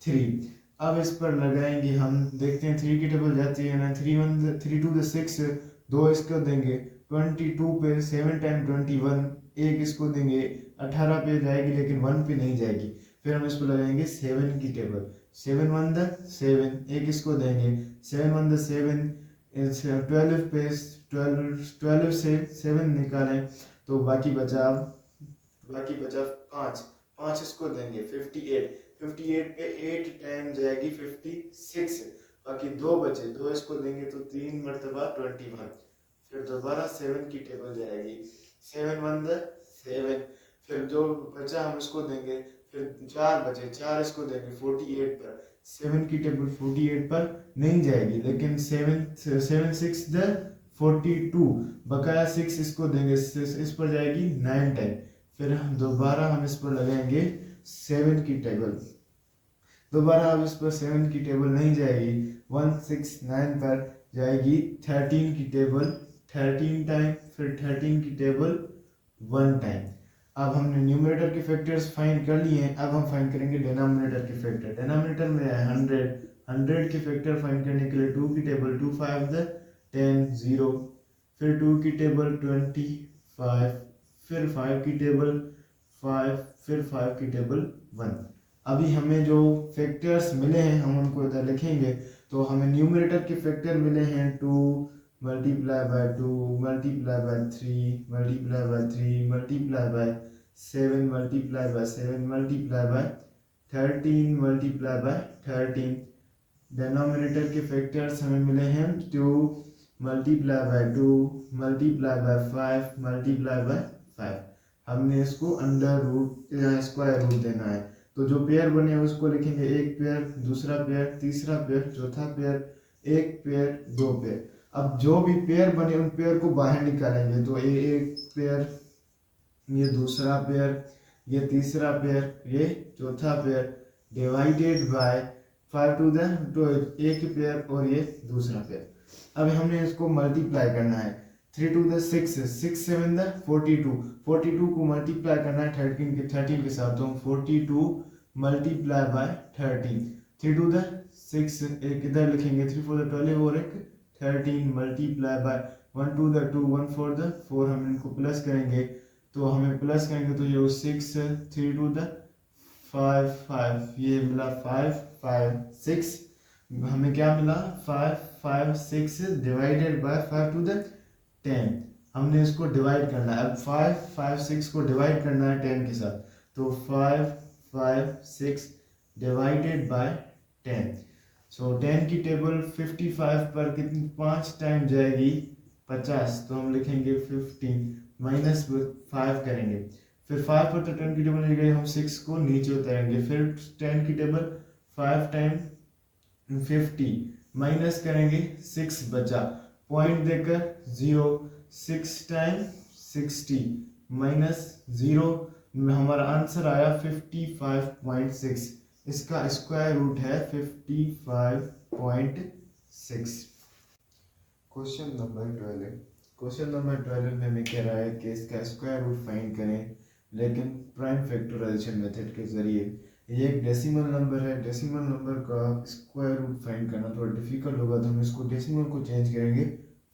3, अब इस पर लगाएंगे हम, देखते हैं 3 की टेबल जाती है ना, 3 1 द 3 2 द 6, दो इसको देंगे 22 पे 7 टाइम 21, एक इसको देंगे 18 पे जाएगी लेकिन 1 पे नहीं जाएगी, फिर हम इस पर लगाएंगे 7 की टेबल, 7 1 द 7, एक इसको देंगे 7 1 द 7, 12 पे 12 से 7 निकालें तो बाकी बचा 5, 5 इसको देंगे 58, 58 पे 8 टाइम जाएगी 56, बाकी दो बचे, दो इसको देंगे तो 3 मरतबा 21, फिर दोबारा 7 की टेबल जाएगी, 7 1 द 7, फिर जो बचा हम इसको देंगे, फिर 4 बचे, 4 इसको देंगे 48 पर, 7 की टेबल 48 पर नहीं जाएगी लेकिन 7 6 द 42, बकाया 6 इसको देंगे, इस पर जाएगी 9 टाइम, फिर दोबारा हम इस पर लगाएंगे 7 की टेबल, दोबारा अब इस पर 7 की टेबल नहीं जाएगी, 1 6 9 पर जाएगी 13 की टेबल 13 टाइम, फिर 13 की टेबल 1 टाइम। अब हमने न्यूमरेटर के फैक्टर्स फाइंड कर लिए हैं, अब हम फाइंड करेंगे डिनोमिनेटर के फैक्टर। डिनोमिनेटर में है 100 के फैक्टर फाइंड करने के लिए 2 की टेबल 2 5 द 10 0, फिर 2 की टेबल 25, फिर 5 की टेबल 5, फिर 5 की टेबल 1। अभी हमें जो फैक्टर्स मिले हैं हम उनको इधर लिखेंगे। तो हमें न्यूमरेटर के फैक्टर मिले हैं 2 multiply by 2 multiply by 3 multiply by 3 multiply by 7 multiply by 7 multiply bye 13 multiply bye 13। Denominator के फैक्टर्स हमें मिले हैं 2 multiply by 2 multiply by 5 multiply by 5। हमने इसको अंडर रूट या स्क्वायर रूट देना है। तो जो पेयर बने उसको लिखेंगे, एक पेयर, दूसरा पेयर, तीसरा पेयर, चौथा पेयर, एक पेयर, दो पेयर। अब जो भी पेयर बने उन पेयर को बाहर निकालेंगे। तो ये एक पेयर, ये दूसरा पेयर, ये तीसरा पेयर, ये चौथा pair, divided by 5 to the तो एक पेयर और ये दूसरा पेयर। अब हमने इसको मल्टीप्लाई करना है 3 टू द 6 6 7 द 42 को मल्टीप्लाई करना है 13 के साथ। तो हम 42 मल्टीप्लाई बाय 13, 3 टू द 6, एक इधर लिखेंगे 3 4 द 12 और एक 13 multiply by 1 to the 2 1 4 the 4। हम इनको प्लस करेंगे तो हमें प्लस करेंगे तो ये 6 3 टू द 5 5, ये मिला 5 5 6। हमें क्या मिला 5 5 6 डिवाइडेड बाय 5 टू द 10। हमने इसको डिवाइड करना है। अब 5 5 6 को डिवाइड करना है 10 के साथ। तो 5 5 6 डिवाइडेड बाय 10। सो 10 की टेबल 55 पर कितनी 5 टाइम जाएगी 50। तो हम लिखेंगे 15 माइनस 5 करेंगे। फिर 5 पर तो 10 की टेबल नहीं गई, हम 6 को नीचे उतारेंगे। फिर 10 की टेबल 5 टाइम 50 माइनस करेंगे 6 बचा, पॉइंट देकर 0, 6 टाइम 60 माइनस 0, हमारा आंसर आया 55.6। इसका स्क्वायर रूट है 55.6। Question number 12। क्वेश्चन नंबर 12 में हमें कह रहा है कि इसका स्क्वायर रूट फाइंड करें, लेकिन प्राइम फैक्टराइजेशन मेथड के जरिए। ये एक डेसिमल नंबर है, डेसिमल नंबर का स्क्वायर रूट फाइंड करना थोड़ा डिफिकल्ट होगा। तो हम इसको डेसिमल को चेंज करेंगे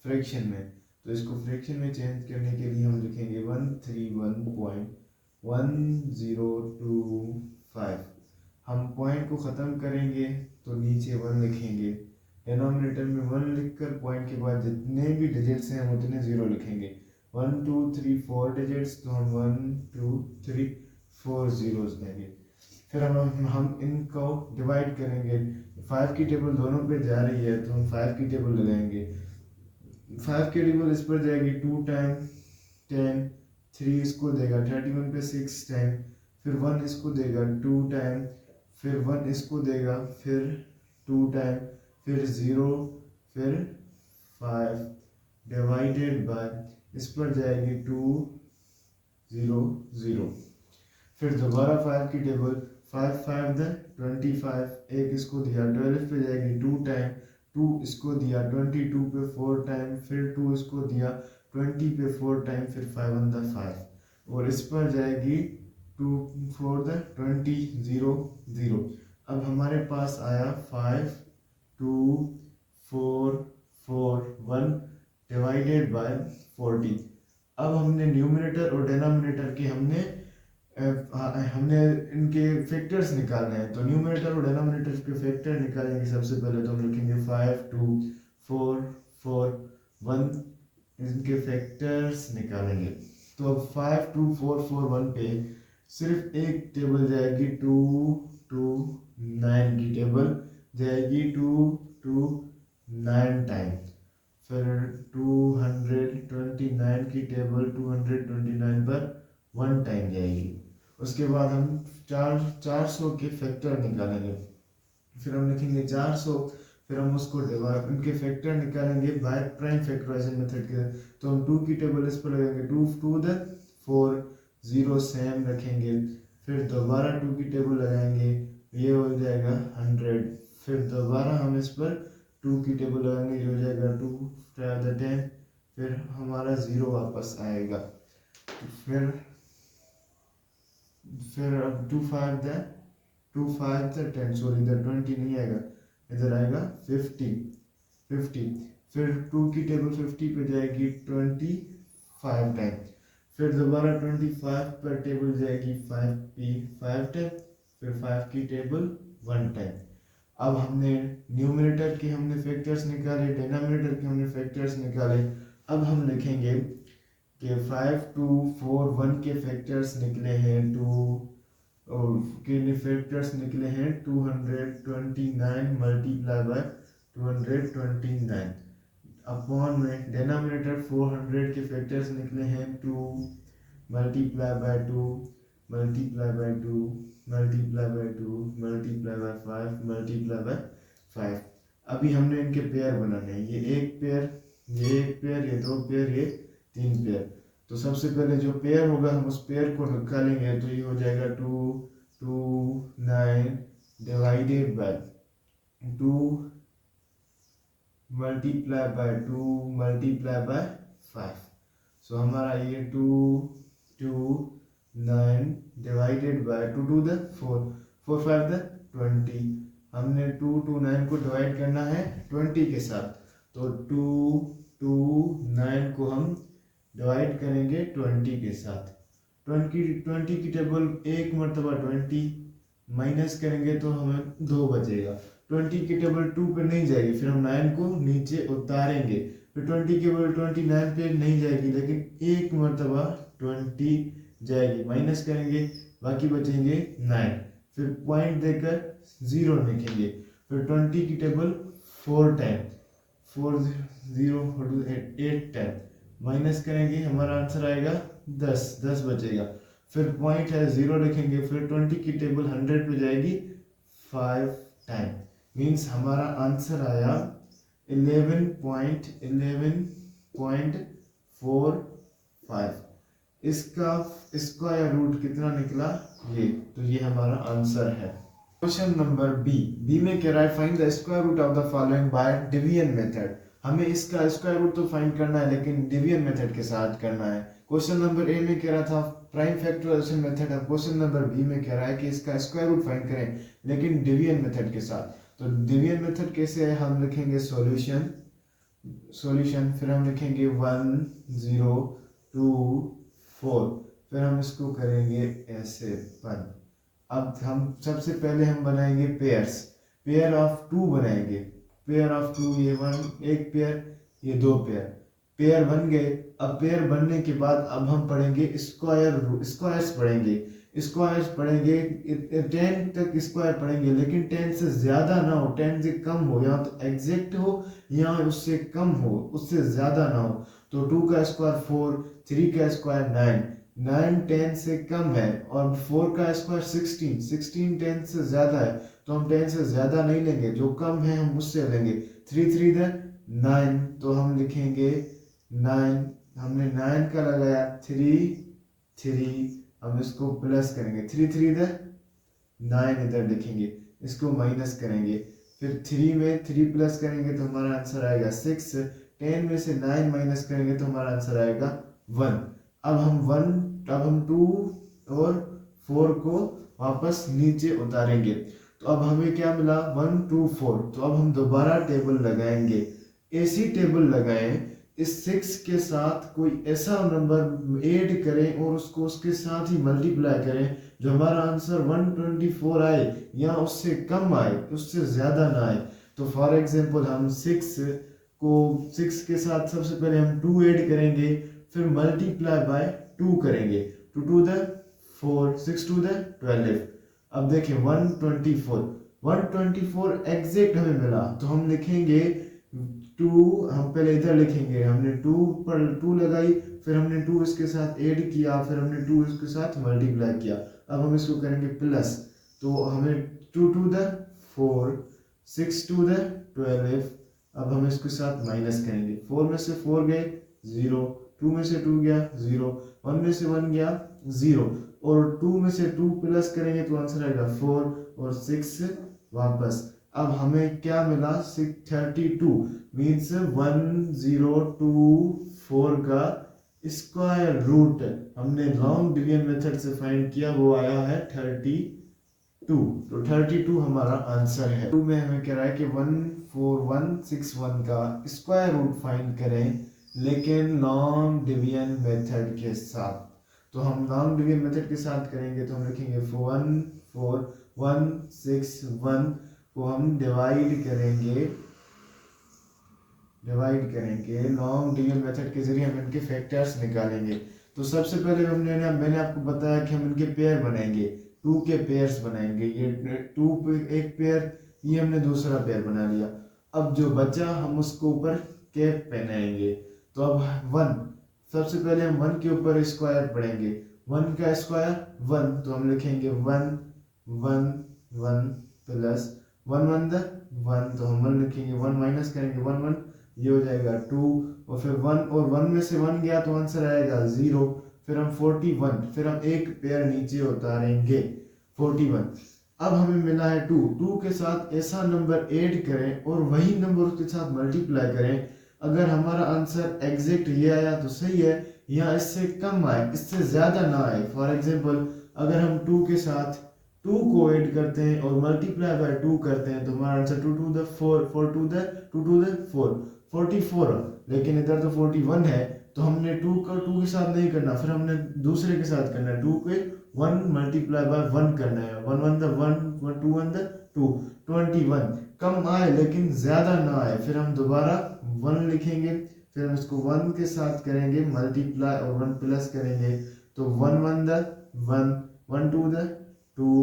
फ्रैक्शन में। तो इसको फ्रैक्शन में चेंज करने के लिए हम लिखेंगे 131.1025। हम पॉइंट को ख़त्म करेंगे तो नीचे 1 लिखेंगे, डिनोमिनेटर में 1 लिखकर पॉइंट के बाद जितने भी डिजिट्स हैं हम उतने 0 लिखेंगे। 1 2 3 4 डिजिट्स, तो हम 1 2 3 4 जीरोस लेंगे। फिर हम इनको डिवाइड करेंगे। 5 की टेबल दोनों पे जा रही है तो हम 5 की टेबल लगाएंगे। 5 की टेबल इस पर जाएगी 2 टाइम 10, 3 इसको देगा 31 पे 6 टाइम, फिर 1 इसको देगा 2 टाइम, फिर 1 इसको देगा, फिर 2 टाइम, फिर 0, फिर 5 डिवाइडेड बाय, इस पर जाएगी 2 0 0, फिर दोबारा 5 की टेबल 5 5 द 25, एक इसको दिया 12 पे जाएगी 2 टाइम, 2 इसको दिया 22 पे 4 टाइम, फिर 2 इसको दिया 20 पे 4 टाइम, फिर 5 on the 5, और इस पर जाएगी 2 4 द 20 0 0। अब हमारे पास आया 5 2 4 4 1 डिवाइडेड बाय 40। अब हमने न्यूमरेटर और डिनोमिनेटर के हमने इनके फैक्टर्स निकालने हैं, तो न्यूमरेटर और डिनोमिनेटर के फैक्टर निकालेंगे। सबसे पहले तो हम लिखेंगे 5 2 4 4 1, इनके फैक्टर्स निकालेंगे। तो अब 5 2 4 4 1 पे सिर्फ एक टेबल जाएगी, 2 2 9 की टेबल जाएगी 2 2 9 टाइम, फिर 229 की टेबल 229 पर 1 टाइम जाएगी। उसके बाद हम 400 के फैक्टर निकालेंगे। फिर हम लिखेंगे 400, फिर हम उसको डिवाइड, उनके फैक्टर निकालेंगे बाय प्राइम फैक्टराइजेशन मेथड के। तो हम 2 की टेबल इस पर लगाएंगे, 2 2 द 4 0 सेम रखेंगे, फिर दोबारा 2 की टेबल लगाएंगे, ये हो जाएगा 100, फिर दोबारा हम इस पर 2 की टेबल लगाएंगे, ये हो जाएगा 2 5 द 10, फिर हमारा 0 वापस आएगा। फिर अब 2 5 द 10, सॉरी इधर 20 नहीं आएगा, इधर आएगा 50, फिर 2 की टेबल 50 पे जाएगी 25 टाइम, फिर दोबारा 25 पर टेबल जाएगी 5 p 5 टाइम, फिर 5 की टेबल 1 टाइम। अब हमने न्यूमरेटर के हमने फैक्टर्स निकाले, डिनोमिनेटर के हमने फैक्टर्स निकाले। अब हम लिखेंगे कि 5 2 4 1 के फैक्टर्स निकले हैं 2 और के फैक्टर्स निकले हैं 229 मल्टीप्लाई बाय 229 अपॉन में डिनोमिनेटर 400 के फैक्टर्स निकले हैं 2 multiply by 2 multiply by 2 multiply by 2 multiply by 5 multiply by 5। अभी हमने इनके पेयर बनाने हैं, ये एक पेयर, ये एक पेयर, ये दो पेयर, ये 3 पेयर। तो सबसे पहले जो पेयर होगा हम उस पेयर को निकालेंगे, तो ये हो जाएगा 2 2 9 divided by 2 multiply by 2 multiply by 5। सो हमारा ये 2 2 9 डिवाइडेड बाय 2 2 द 4 4 5 द 20। हमने 2 2 9 को डिवाइड करना है 20 के साथ, तो 2 2 9 को हम डिवाइड करेंगे 20 के साथ। 20 की टेबल एक मरतबा 20 माइनस करेंगे तो हमें 2 बचेगा। 20 की टेबल 2 पे नहीं जाएगी, फिर हम 9 को नीचे उतारेंगे, फिर 20 की टेबल 29 पे नहीं जाएगी, लेकिन एक मरतबा 20 जाएगी, माइनस करेंगे, बाकी बचेंगे 9, फिर पॉइंट देकर 0 लिखेंगे, फिर 20 की टेबल 4 टाइम 4 0 8 टाइम माइनस करेंगे, हमारा आंसर आएगा 10 बचेगा, फिर पॉइंट है 0 लिखेंगे, फिर 20 की टेबल 100 पे जाएगी 5 टाइम, मीन्स हमारा आंसर आया 11.45। इसका स्क्वायर रूट कितना निकला, ये, तो ये हमारा आंसर है। क्वेश्चन नंबर बी में कह रहा है find the square root of the following by division method. हमें इसका स्क्वायर रूट तो फाइंड करना है, लेकिन डिवीजन मेथड के साथ करना है। क्वेश्चन नंबर ए में कह रहा था प्राइम फैक्टराइजेशन मेथड, अब क्वेश्चन नंबर बी में कह रहा है कि इसका स्क्वायर रूट फाइंड करें, लेकिन डिवीजन मेथड के साथ। तो डिवीजन मेथड कैसे है, हम लिखेंगे सॉल्यूशन, फिर हम लिखेंगे 1 0 2 4, फिर हम इसको करेंगे ऐसे 1। अब हम सबसे पहले हम बनाएंगे पेयर ऑफ 2 बनाएंगे, पेयर ऑफ टू, ये वन एक पेयर, ये दो पेयर, पेयर बन गए। अब पेयर बनने के बाद अब हम पढ़ेंगे स्क्वायर्स पढ़ेंगे, स्क्वायर्स पढ़ेंगे 10 तक स्क्वायर पढ़ेंगे, लेकिन 10 से ज्यादा ना हो, 10 से कम हो, या तो एग्जैक्ट हो या उससे कम हो, उससे ज्यादा ना हो। तो 2 का स्क्वायर 4, 3 का स्क्वायर 9, 9 10 से कम है, और 4 का स्क्वायर 16, 16 10 से ज्यादा है, तो हम 10 से ज्यादा नहीं लेंगे, जो कम है हम उससे लेंगे। 3 3 द 9, तो हम लिखेंगे 9, हमने 9 का लगाया, 3 3, हम इसको प्लस करेंगे, 3 3 द 9 इधर लिखेंगे, इसको माइनस करेंगे, फिर 3 में 3 प्लस करेंगे तो हमारा आंसर आएगा 6, 10 में से 9 माइनस करेंगे तो हमारा आंसर आएगा 1। अब हम 2 और 4 को वापस नीचे उतारेंगे, तो अब हमें क्या मिला 1 2 4। तो अब हम दोबारा टेबल लगाएंगे, ऐसी टेबल लगाएं इस 6 के साथ कोई ऐसा नंबर ऐड करें और उसको उसके साथ ही मल्टीप्लाई करें जो हमारा आंसर 124 आए या उससे कम आए, उससे ज्यादा ना आए। तो फॉर एग्जांपल हम 6 के साथ सबसे पहले हम 2 ऐड करेंगे, फिर मल्टीप्लाई बाय 2 करेंगे, 2 2 द 4, 6 2 द 12। अब देखें 124 एग्जैक्ट हमें मिला, तो हम लिखेंगे 2, हम पहले इधर लिखेंगे, हमने 2 पर 2 लगाई, फिर हमने 2 इसके साथ ऐड किया, फिर हमने 2 इसके साथ मल्टीप्लाई किया। अब हम इसको करेंगे प्लस, तो हमें 2 2 द 4, 6 2 द 12। अब हम इसके साथ माइनस करेंगे, 4 में से 4 गए 0, 2 में से 2 गया 0, 1 में से 1 गया 0, और 2 में से 2 प्लस करेंगे तो आंसर आएगा 4, और 6 वापस। अब हमें क्या मिला 632 मीन्स 1024 का स्क्वायर रूट हमने लॉन्ग डिवीजन मेथड से फाइंड किया, वो आया है 32। तो 32 हमारा आंसर है। 2 में हमें कह रहा है कि 14161 का स्क्वायर रूट फाइंड करें, लेकिन लॉन्ग डिवीजन मेथड के साथ। तो हम लॉन्ग डिवीजन मेथड के साथ करेंगे, तो हम लिखेंगे 14161 को हम डिवाइड करेंगे लॉन्ग डिवीजन मेथड के जरिए हम इनके फैक्टर्स निकालेंगे। तो सबसे पहले मैंने आपको बताया कि हम इनके पेयर बनाएंगे, 2 के पेयर्स बनाएंगे, ये 2 पे एक पेयर, ये हमने दूसरा पेयर बना लिया। अब जो बचा हम उसको ऊपर कैप पहनाएंगे। तो अब 1, सबसे पहले हम 1 के ऊपर स्क्वायर पढ़ेंगे, 1 का स्क्वायर 1, तो हम लिखेंगे 1 1 1 प्लस 1 1 द 1, तो हम 1 लिखेंगे, 1 माइनस करेंगे 1 1, ये हो जाएगा 2, और फिर 1 और 1 में से 1 गया तो आंसर आएगा 0, फिर हम 41, फिर हम एक पेयर नीचे उतारेंगे 41। अब हमें मिला है 2 के साथ ऐसा नंबर ऐड करें और वही नंबर उसके साथ मल्टीप्लाई करें। अगर हमारा आंसर एग्जैक्ट ये आया तो सही है, या इससे कम आए, इससे ज्यादा ना आए। फॉर एग्जांपल अगर हम 2 के साथ 2 को ऐड करते हैं और मल्टीप्लाई बाय 2 करते हैं तो हमारा आंसर 2 2 द 4, 4 2 द 4, 44। लेकिन इधर तो 41 है, तो हमने 2 के साथ नहीं करना, फिर हमने दूसरे के साथ करना है, 2 के 1 मल्टीप्लाई बाय 1 करना है, 1 1 द 1, 2 1 द 2, 21। कम आए लेकिन ज्यादा ना आए, फिर हम दोबारा 1 लिखेंगे, फिर हम इसको 1 के साथ करेंगे मल्टीप्लाई और 1 प्लस करेंगे, तो 1 1 द 1, 1 2 द 2,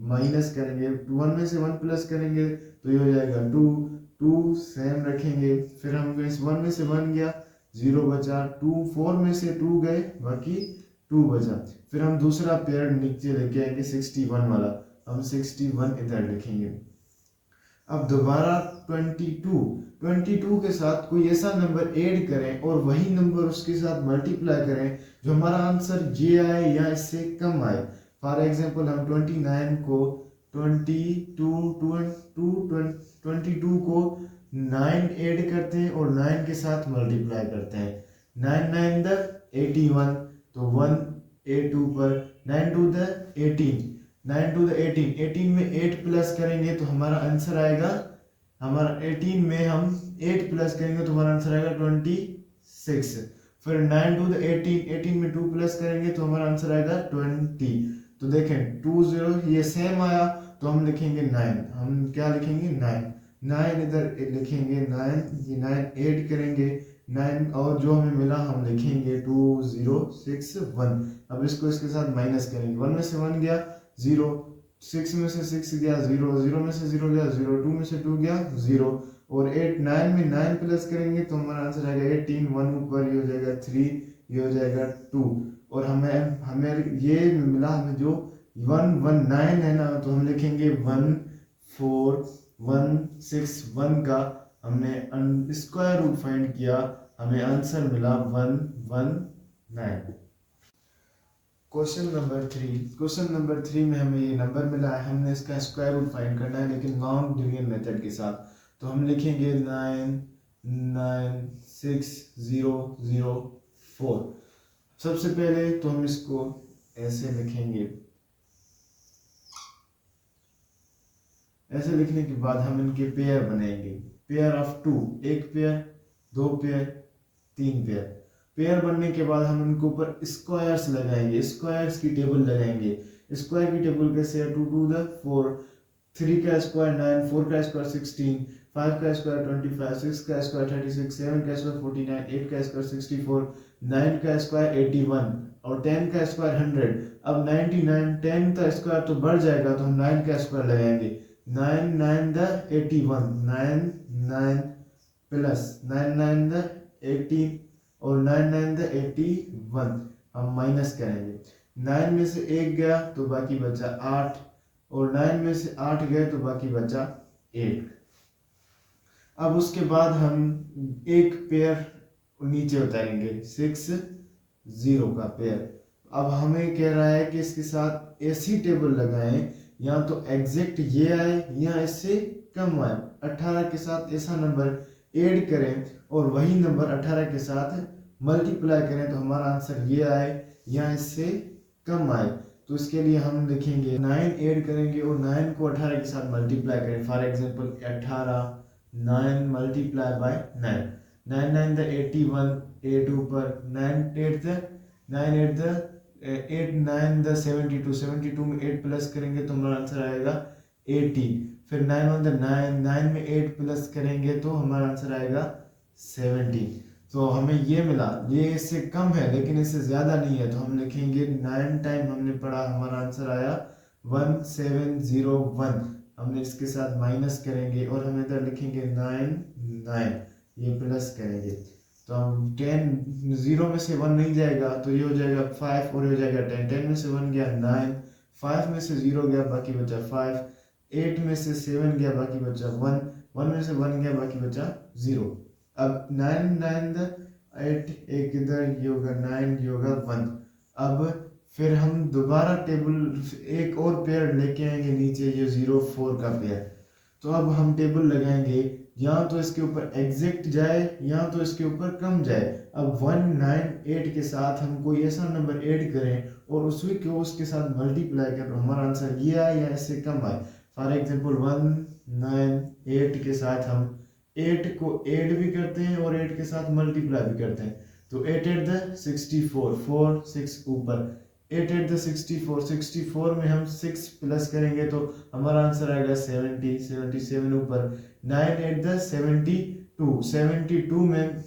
माइनस करेंगे, 1 में से 1 प्लस करेंगे तो ये हो जाएगा 2, 2 सेम रखेंगे, फिर हम इस 1 में से 1 गया 0 बचा, 2 4 में से 2 गए बाकी 2 बचा, फिर हम दूसरा पेयर नीचे लेके आएंगे 61 वाला, हम 61 इधर लिखेंगे। अब दोबारा 22 के साथ कोई ऐसा नंबर ऐड करें और वही नंबर उसके साथ मल्टीप्लाई करें जो हमारा आंसर ये आए या इससे कम आए। फॉर एग्जांपल हम 29 को 22 को 9 ऐड करते हैं और 9 के साथ मल्टीप्लाई करते हैं, 9 9 द 81, तो 1 8 पर 9 2 द 18, 9 2 द 18 में 8 प्लस करेंगे तो हमारा आंसर आएगा, हमारा 18 में हम 8 प्लस करेंगे तो हमारा आंसर आएगा 26। फिर 9 2 द 18 में 2 प्लस करेंगे तो हमारा आंसर आएगा 20। तो देखें 20 ये सेम आया तो हम लिखेंगे 9, हम क्या लिखेंगे 9। 9 इधर लिखेंगे 9, ये 9 ऐड करेंगे 9 और जो हमें मिला हम लिखेंगे 2061। अब इसको इसके साथ माइनस करेंगे, 1 में से 1 गया 0, 6 में से 6 गया 0, 0 में से 0 गया 0, 2 में से 2 गया 0 और 8 9 में 9 प्लस करेंगे तो हमारा आंसर आएगा 18, 1 ऊपर ये हो जाएगा 3, ये हो जाएगा 2 और हमें हमें ये मिला हमें जो 119 है ना, तो हम लिखेंगे 14161 का हमने स्क्वायर रूट फाइंड किया, हमें आंसर मिला 119। क्वेश्चन नंबर 3 में हमें ये नंबर मिला है, हमने इसका स्क्वायर रूट फाइंड करना है लेकिन लॉन्ग डिवीजन मेथड के साथ। तो हम लिखेंगे 996,004। सबसे पहले तो हम इसको ऐसे लिखेंगे, ऐसे लिखने के बाद हम इनके पेयर बनाएंगे, पेयर ऑफ 2, एक पेयर, 2 पेयर, 3 पेयर। पेयर बनने के बाद हम इनके ऊपर स्क्वायर्स लगाएंगे, स्क्वायर्स की टेबल लगाएंगे। स्क्वायर की टेबल कैसे है, 2 टू द 4, 3 का स्क्वायर 9, 4 का स्क्वायर 16, 5 का स्क्वायर 25, 6 का स्क्वायर 36, 7 का स्क्वायर 49, 8 का स्क्वायर 64, 9 का स्क्वायर 81 और 10 का स्क्वायर 100। अब 99, 10 का स्क्वायर तो बढ़ जाएगा तो हम 9 का स्क्वायर लगाएंगे, 9 9 द 81, 9 9 प्लस 9 9 द 18 और 9 9 द 81 हम माइनस करेंगे। 9 में से 1 गया तो बाकी बचा 8 और 9 में से 8 गए तो बाकी बचा 8। अब उसके बाद हम एक पेयर नीचे उतारेंगे, 6 0 का पेयर। अब हमें कह रहा है कि इसके साथ ऐसी टेबल लगाएं या तो एग्जैक्ट ये आए या इससे कम आए, 18 के साथ ऐसा नंबर ऐड करें और वही नंबर 18 के साथ मल्टीप्लाई करें तो हमारा आंसर ये आए या इससे कम आए। तो इसके लिए हम लिखेंगे 9 ऐड करेंगे और 9 को 18 के साथ मल्टीप्लाई करें। For example 18 9 multiply by 9, 9 9 the 81, 8 ऊपर 9 8 द 9 8 द 8 9 द 72, 72 में 8 प्लस करेंगे तो हमारा आंसर आएगा 80। फिर 9 1 द 9, 9 में 8 प्लस करेंगे तो हमारा आंसर आएगा 70। तो हमें ये मिला, ये इससे कम है लेकिन इससे ज़्यादा नहीं है, तो हम लिखेंगे 9 टाइम हमने पढ़ा, हमारा आंसर आया 1701। हमने इसके साथ माइनस करेंगे और हम इधर लिखेंगे 9 9, ये प्लस करेंगे तो हम 10, 0 में से 1 नहीं जाएगा तो ये हो जाएगा 5 और ये हो जाएगा 10, 10 में से 1 गया 9, 5 में से 0 गया बाकी बचा 5, 8 में से 7 गया बाकी बचा 1, 1 में से 1 गया बाकी बचा 0। अब 9 9 द 8, एक इधर ये होगा 9, ये होगा 1। अब फिर हम दोबारा टेबल एक और पेयर लेके आएंगे नीचे, ये 0 4 का पेयर। तो अब हम टेबल लगाएंगे, या तो इसके ऊपर एग्जैक्ट जाए या तो इसके ऊपर कम जाए। अब 198 के साथ हम कोई ऐसा नंबर ऐड करें और उसी को उसके साथ मल्टीप्लाई करें तो हमारा आंसर ये आए या इससे कम आए। फॉर एग्जांपल 198 के साथ हम 8 को ऐड भी करते हैं और 8 के साथ मल्टीप्लाई भी करते हैं। तो 8 8 द 64, 4 6 ऊपर 8 8 द 64, 64 में हम 6 प्लस करेंगे तो हमारा आंसर आएगा 70, 77 ऊपर 9 8 द 72, 72 में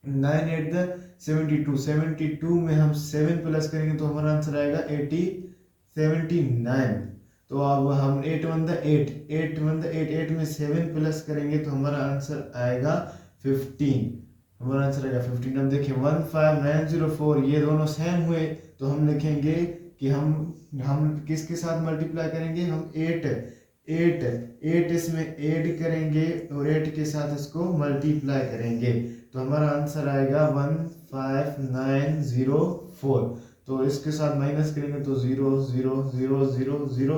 9 8 द 72, 72 में हम 7 प्लस करेंगे तो हमारा आंसर आएगा 80, 79। तो अब हम 8 1 द 8, 8 1 द 8, 8 में 7 प्लस करेंगे तो हमारा आंसर आएगा 15, हमारा आंसर आएगा 15। अब देखिए 15904 ये दोनों सेम हुए तो हम लिखेंगे कि हम किसके साथ मल्टीप्लाई करेंगे, हम 8 इसमें ऐड करेंगे और 8 के साथ इसको मल्टीप्लाई करेंगे तो हमारा आंसर आएगा 15904। तो इसके साथ माइनस करेंगे तो 0 0 0 0 0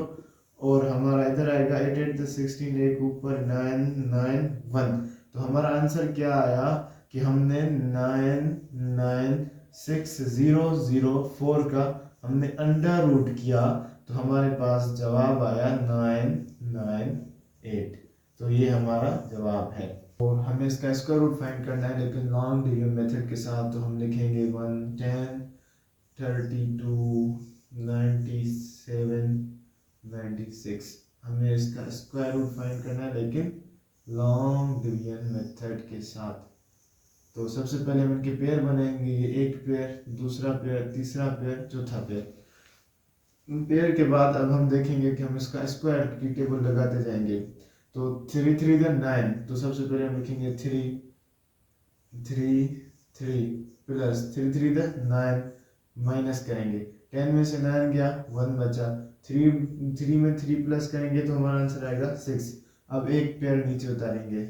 और हमारा इधर आएगा 8 8 16, एक ऊपर 9 9 1। तो हमारा आंसर क्या आया कि हमने 996,004 का हमने अंडर रूट किया तो हमारे पास जवाब आया 998। तो ये हमारा जवाब है और हमें इसका स्क्वायर रूट फाइंड करना है लेकिन लॉन्ग डिवीजन मेथड के साथ। तो हम लिखेंगे 110 32 97 96। हमें इसका स्क्वायर रूट फाइंड करना है लेकिन लॉन्ग डिवीजन मेथड के साथ। तो सबसे पहले हम इनके पेयर बनाएंगे, ये एक पेयर, दूसरा पेयर, तीसरा पेयर, चौथा पेयर। पेयर के बाद अब हम देखेंगे कि हम इसका स्क्वायर की टेबल लगाते जाएंगे। तो 3 3 9, तो सबसे पहले हम लिखेंगे 3 3 3 प्लस 3 3 9, माइनस करेंगे 10 में से 9 गया 1 बचा, 3 में 3 प्लस करेंगे तो हमारा आंसर आएगा 6। अब एक पेयर नीचे उतारेंगे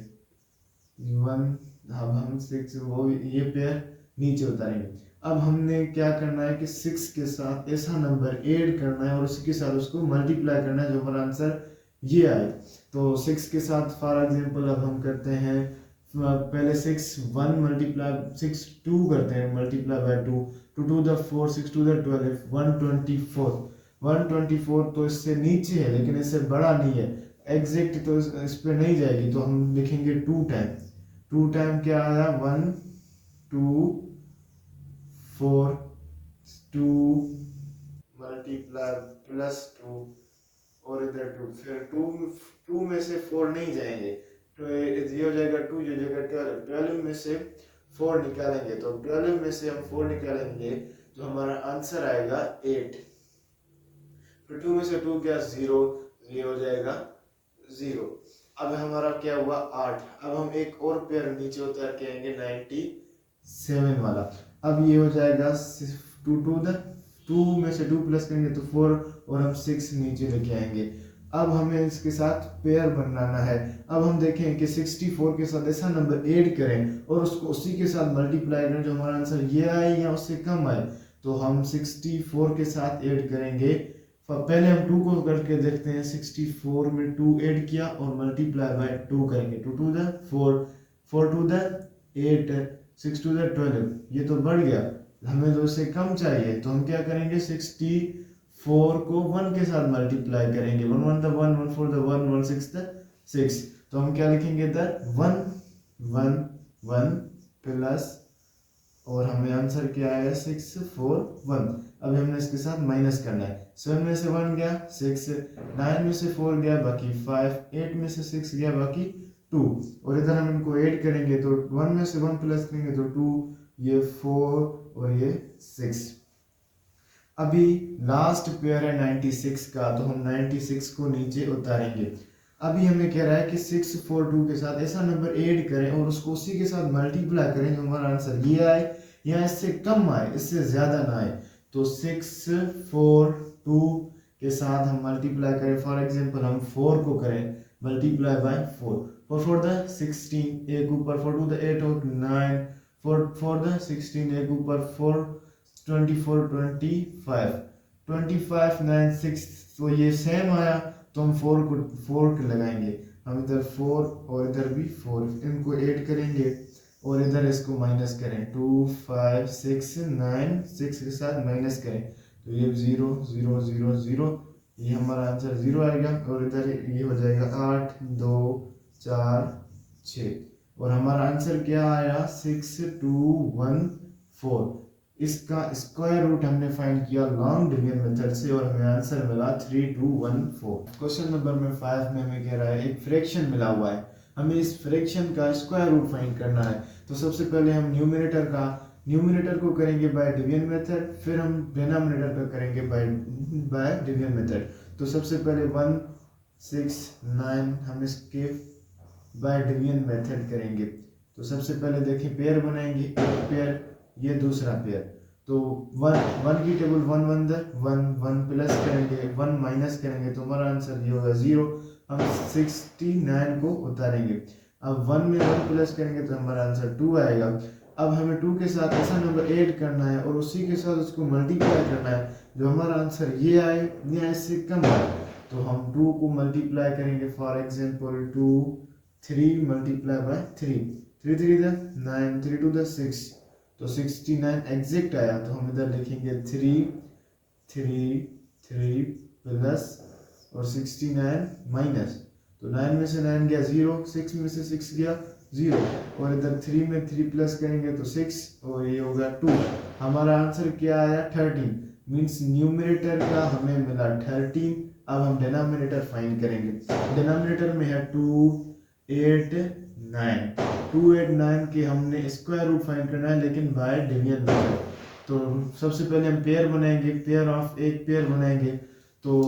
1, अब हम 6 वो ये पेयर नीचे उतारेंगे। अब हमने क्या करना है कि 6 के साथ ऐसा नंबर ऐड करना है और उसी के साथ उसको मल्टीप्लाई करना है जो हमारा आंसर ये आए। तो 6 के साथ फॉर एग्जांपल अब हम करते हैं पहले 6 1 मल्टीप्लाई 6 2 करते हैं मल्टीप्लाई बाय 2, 2 2 द 4, 6 2 द 12, 124। 124 तो इससे नीचे है लेकिन इससे बड़ा नहीं है, एग्जैक्ट तो इस पे नहीं जाएगी, तो हम लिखेंगे 2 टाइम। 2 टाइम क्या आया 1 2 4 2 मल्टीप्लाई प्लस 2 और इधर 2, फिर 2 में से 4 नहीं जाएंगे तो ये हो जाएगा 2, ये हो जाएगा 12, 12 में से 4 निकालेंगे तो 12 में से हम 4 निकालेंगे तो हमारा आंसर आएगा 8। फिर 2 में से 2 क्या 0, ये हो जाएगा 0। अब हमारा क्या हुआ 8। अब हम एक और पेयर नीचे उतार के आएंगे 97 वाला। अब ये हो जाएगा 2 में से 2 प्लस करेंगे तो 4 और हम 6 नीचे लेके आएंगे। अब हमें इसके साथ पेयर बनाना है। अब हम देखें कि 64 के साथ ऐसा नंबर ऐड करें और उसको उसी के साथ मल्टीप्लाई करें जो हमारा आंसर ये आए या उससे कम आए। तो हम 64 के साथ ऐड करेंगे, पहले हम 2 को करके देखते हैं। 64 में 2 ऐड किया और मल्टीप्लाई बाय 2 करेंगे, 2 2 द 4, 4 2 द 8, 6 2 द 12, ये तो बढ़ गया, हमें तो इससे कम चाहिए। तो हम क्या करेंगे 64 को 1 के साथ मल्टीप्लाई करेंगे, 1 1 द 1, 1 4 द 1, 1 6 द 6। तो हम क्या लिखेंगे द 1 1 1 प्लस और हमें आंसर क्या आया 6 4 1। अब हमने इसके साथ माइनस करना है, 7 में से 1 गया 6, 9 में से 4 गया बाकी 5, 8 में से 6 गया बाकी 2 और इधर हम इनको ऐड करेंगे तो 1 में से 1 प्लस करेंगे तो 2, ये 4 और ये 6। अभी लास्ट पेयर है 96 का, तो हम 96 को नीचे उतारेंगे। अभी हमें कह रहा है कि 642 के साथ ऐसा नंबर ऐड करें और उसको उसी के साथ मल्टीप्लाई करें जो हमारा आंसर ये आए या इससे कम आए, इससे ज्यादा ना आए। तो 642 के साथ हम मल्टीप्लाई करें, फॉर एग्जांपल हम 4 को करें मल्टीप्लाई बाय 4, 4 4 द 16, एक ऊपर 4 2 द 8 और 9, 4 4 द 16, एक ऊपर 4 24 25 25 9 6, तो ये सेम आया तो हम 4 लगाएंगे, हम इधर 4 और इधर भी 4, इनको ऐड करेंगे और इधर इसको माइनस करें, 2 5 6 9, 6 के साथ माइनस करें तो ये 0 0 0 0, ये हमारा आंसर 0 आएगा और इधर ये हो जाएगा 8 2 4 6 और हमारा आंसर क्या आया 6 2 1 4। इसका स्क्वायर रूट हमने फाइंड किया लॉन्ग डिवीजन मेथड से और हमें आंसर मिला 3214। क्वेश्चन नंबर में 5 में हमें कह रहा है एक फ्रैक्शन मिला हुआ है, हमें इस फ्रैक्शन का स्क्वायर रूट फाइंड करना है। तो सबसे पहले हम न्यूमरेटर को करेंगे बाय डिवीजन मेथड, फिर हम डिनोमिनेटर को करेंगे बाय डिवीजन मेथड। तो सबसे पहले 1 6 9 हम इसके बाय डिवीजन मेथड करेंगे। तो सबसे पहले देखिए पेयर बनाएंगे, एक पेयर ये दूसरा पेयर, तो 1 की टेबल 1 1 द 1 1 प्लस करेंगे 1 माइनस करेंगे तो हमारा आंसर ये होगा 0। हम 69 को उतारेंगे, अब 1 में 1 प्लस करेंगे तो हमारा आंसर 2 आएगा। अब हमें 2 के साथ ऐसा नंबर ऐड करना है और उसी के साथ उसको मल्टीप्लाई करना है जो हमारा आंसर ये आए या इससे कम आए। तो हम 2 को मल्टीप्लाई करेंगे, for example 2 3 multiply by 3, 3 3 the 9, 3 2 the 6, तो 69 एग्जैक्ट आया। तो हम इधर लिखेंगे 3 3 3 प्लस और 69 माइनस, तो 9 में से 9 गया 0, 6 में से 6 गया 0 और इधर 3 में 3 प्लस करेंगे तो 6 और ये होगा 2। हमारा आंसर क्या आया 13, मीन्स न्यूमरेटर का हमें मिला 13। अब हम डिनोमिनेटर फाइंड करेंगे, डिनोमिनेटर में है 2 8 9 2 8 9 के हमने स्क्वायर रूट फाइंड करना है लेकिन बाय डिवीजन मेथड। तो सबसे पहले हम पेयर बनाएंगे, पेयर ऑफ एक पेयर बनाएंगे। तो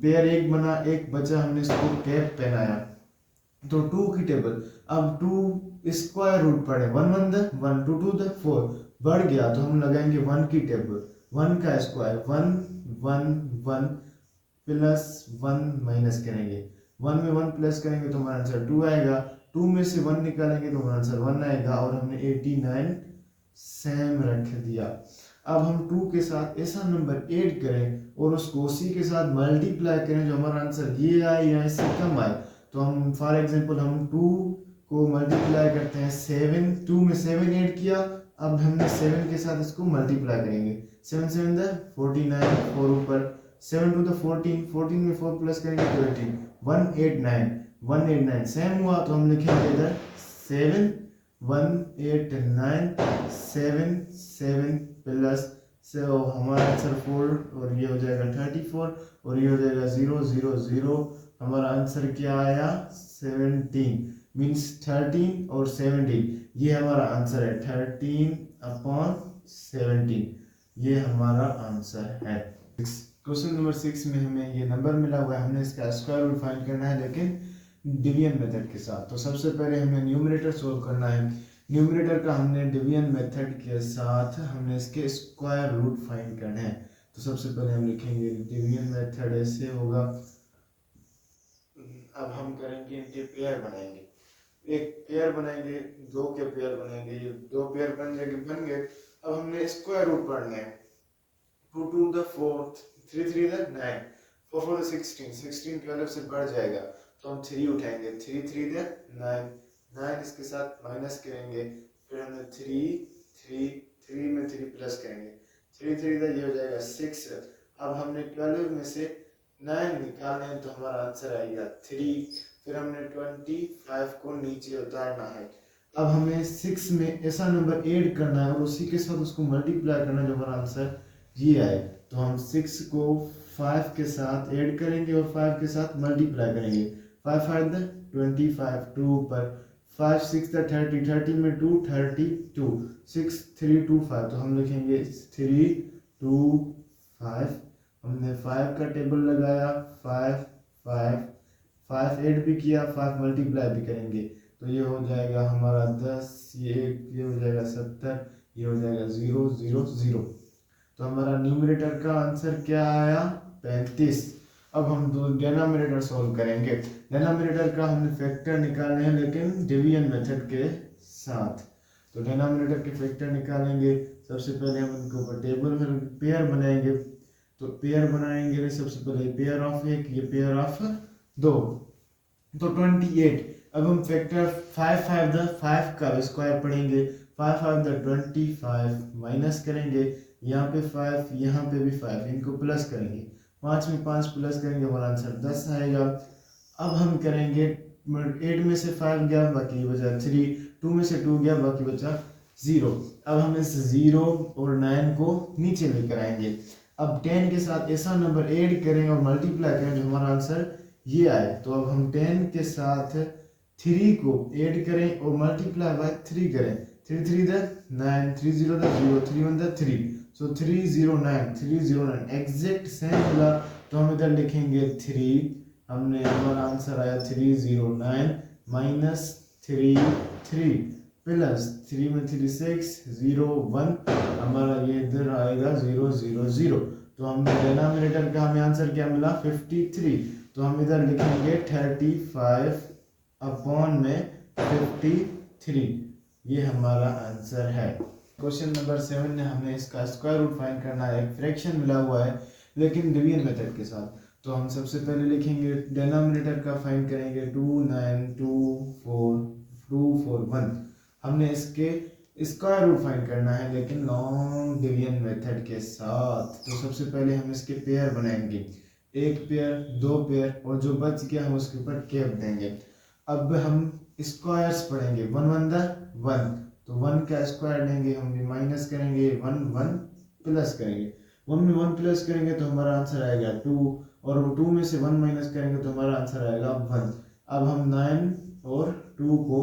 पेयर एक बना, एक बचा, हमने इसको कैप पहनाया। तो 2 की टेबल, अब 2 स्क्वायर रूट पड़े, 1 1 द 1 2 2 द 4 बढ़ गया तो हम लगाएंगे 1 की टेबल, 1 का स्क्वायर 1 1 1 प्लस 1 माइनस करेंगे, 1 में 1 प्लस करेंगे तो हमारा आंसर 2 आएगा, 2 में से 1 निकालेंगे तो हमारा आंसर 1 आएगा और हमने 89 सेम रख दिया। अब हम 2 के साथ ऐसा नंबर ऐड करें और उसको उसी के साथ मल्टीप्लाई करें जो हमारा आंसर ये आए या इससे कम आए। तो हम फॉर एग्जांपल हम 2 को मल्टीप्लाई करते हैं 7, 2 में 7 ऐड किया, अब हमने 7 के साथ इसको मल्टीप्लाई करेंगे, 7 7 द 49 4 ऊपर 7 टू द 14, 14 में 4 प्लस करेंगे तो 18 189 सेम हुआ तो हम लिखेंगे इधर 7 189 7 7 प्लस से हमारा आंसर 4 और ये हो जाएगा 34 और ये हो जाएगा 0 0 0। हमारा आंसर क्या आया 17 मीन्स 13 और 17, ये हमारा आंसर है 13/17, ये हमारा आंसर है। क्वेश्चन नंबर 6 में हमें ये नंबर मिला हुआ है, हमने इसका स्क्वायर रूट फाइंड करना है लेकिन डिवीजन मेथड के साथ। तो सबसे पहले हमें न्यूमरेटर सोल्व करना है, न्यूमरेटर का हमने डिवीजन मेथड के साथ हमने इसके स्क्वायर रूट फाइंड करना है। तो सबसे पहले हम लिखेंगे डिवीजन मेथड ऐसे होगा, अब हम करेंगे इनके पेयर बनाएंगे, एक पेयर बनाएंगे, 2 के पेयर बनाएंगे, ये 2 पेयर बन गए। अब हमने स्क्वायर रूट पढ़ना है, 2 2 द 4 3 3 द 9 4 4 द 16 16 12 से बढ़ जाएगा तो हम 3 उठाएंगे, 3 3 द 9 9 इसके साथ माइनस करेंगे, फिर हमने 3 में 3 प्लस करेंगे, 3 3 द ये हो जाएगा 6। अब हमने 12 में से 9 निकालना है तो हमारा आंसर आएगा 3, फिर हमने 25 को नीचे उतारना है। अब हमें 6 में ऐसा नंबर ऐड करना है और उसी के साथ उसको मल्टीप्लाई करना है जो हमारा आंसर ये आए। तो हम 6 को 5 के साथ ऐड करेंगे और 5 के साथ मल्टीप्लाई करेंगे, 5 5 द 25 2 पर 5 6 द 30 30 में 2 32 6 3 2 5 तो हम लिखेंगे 3 2 5। हमने 5 का टेबल लगाया, 5 5 5 ऐड भी किया, 5 मल्टीप्लाई भी करेंगे तो ये हो जाएगा हमारा 10, ये हो जाएगा 70, ये हो जाएगा 0 0 0। तो हमारा न्यूमरेटर का आंसर क्या आया 35। अब हम डिनोमिनेटर सॉल्व करेंगे, डिनोमिनेटर का हमने फैक्टर निकालने हैं लेकिन डिवीजन मेथड के साथ। तो डिनोमिनेटर के फैक्टर निकालेंगे, सबसे पहले हम इनको ऊपर टेबल में पेयर बनाएंगे। तो पेयर बनाएंगे सबसे पहले पेयर ऑफ 1, ये पेयर ऑफ 2 तो 28। अब हम फैक्टर 5 5 द 5 का स्क्वायर पढ़ेंगे, 5 5 द 25 माइनस करेंगे, यहाँ पे 5 यहाँ पे भी 5, इनको प्लस करेंगे, 5 में 5 प्लस करेंगे हमारा आंसर 10 आएगा। अब हम करेंगे 8 में से 5 गया बाकी बचा 3, 2 में से 2 गया बाकी बचा 0। अब हम इस 0 और 9 को नीचे लेकर आएंगे, अब 10 के साथ ऐसा नंबर ऐड करें और मल्टीप्लाई करें जो हमारा आंसर ये आए। तो अब हम 10 के साथ 3 को ऐड करें और मल्टीप्लाई बाय 3 करें, 3 3 the 9 3 0 the 0 3 1 the 3 so 309 exact same मिला। तो हम इधर लिखेंगे 3, हमने हमारा आंसर आया 309 माइनस 3 3 प्लस 3 में 3 6 0 1 हमारा ये इधर आएगा 0 0 0। तो हमने डिनोमिनेटर का हमें आंसर क्या मिला 53। तो हम इधर लिखेंगे 35 अपॉन में 53, ये हमारा आंसर है। क्वेश्चन नंबर 7 में हमें इसका स्क्वायर रूट फाइंड करना है, एक फ्रैक्शन मिला हुआ है लेकिन डिवीजन मेथड के साथ। तो हम सबसे पहले लिखेंगे डिनोमिनेटर का फाइंड करेंगे 2 9 2 4 2 4 1। हमने इसके स्क्वायर रूट फाइंड करना है लेकिन लॉन्ग डिवीजन मेथड के साथ। तो सबसे पहले हम इसके पेयर बनाएंगे, एक पेयर 2 पेयर और जो बच गया हम उसके ऊपर कैप देंगे। अब हम स्क्वायर्स पढ़ेंगे, 1 1 द 1 तो 1 का स्क्वायर लेंगे, हम भी माइनस करेंगे, 1 1 प्लस करेंगे, 1 में 1 प्लस करेंगे तो हमारा आंसर आएगा 2 और 2 में से 1 माइनस करेंगे तो हमारा आंसर आएगा 1। अब हम 9 और 2 को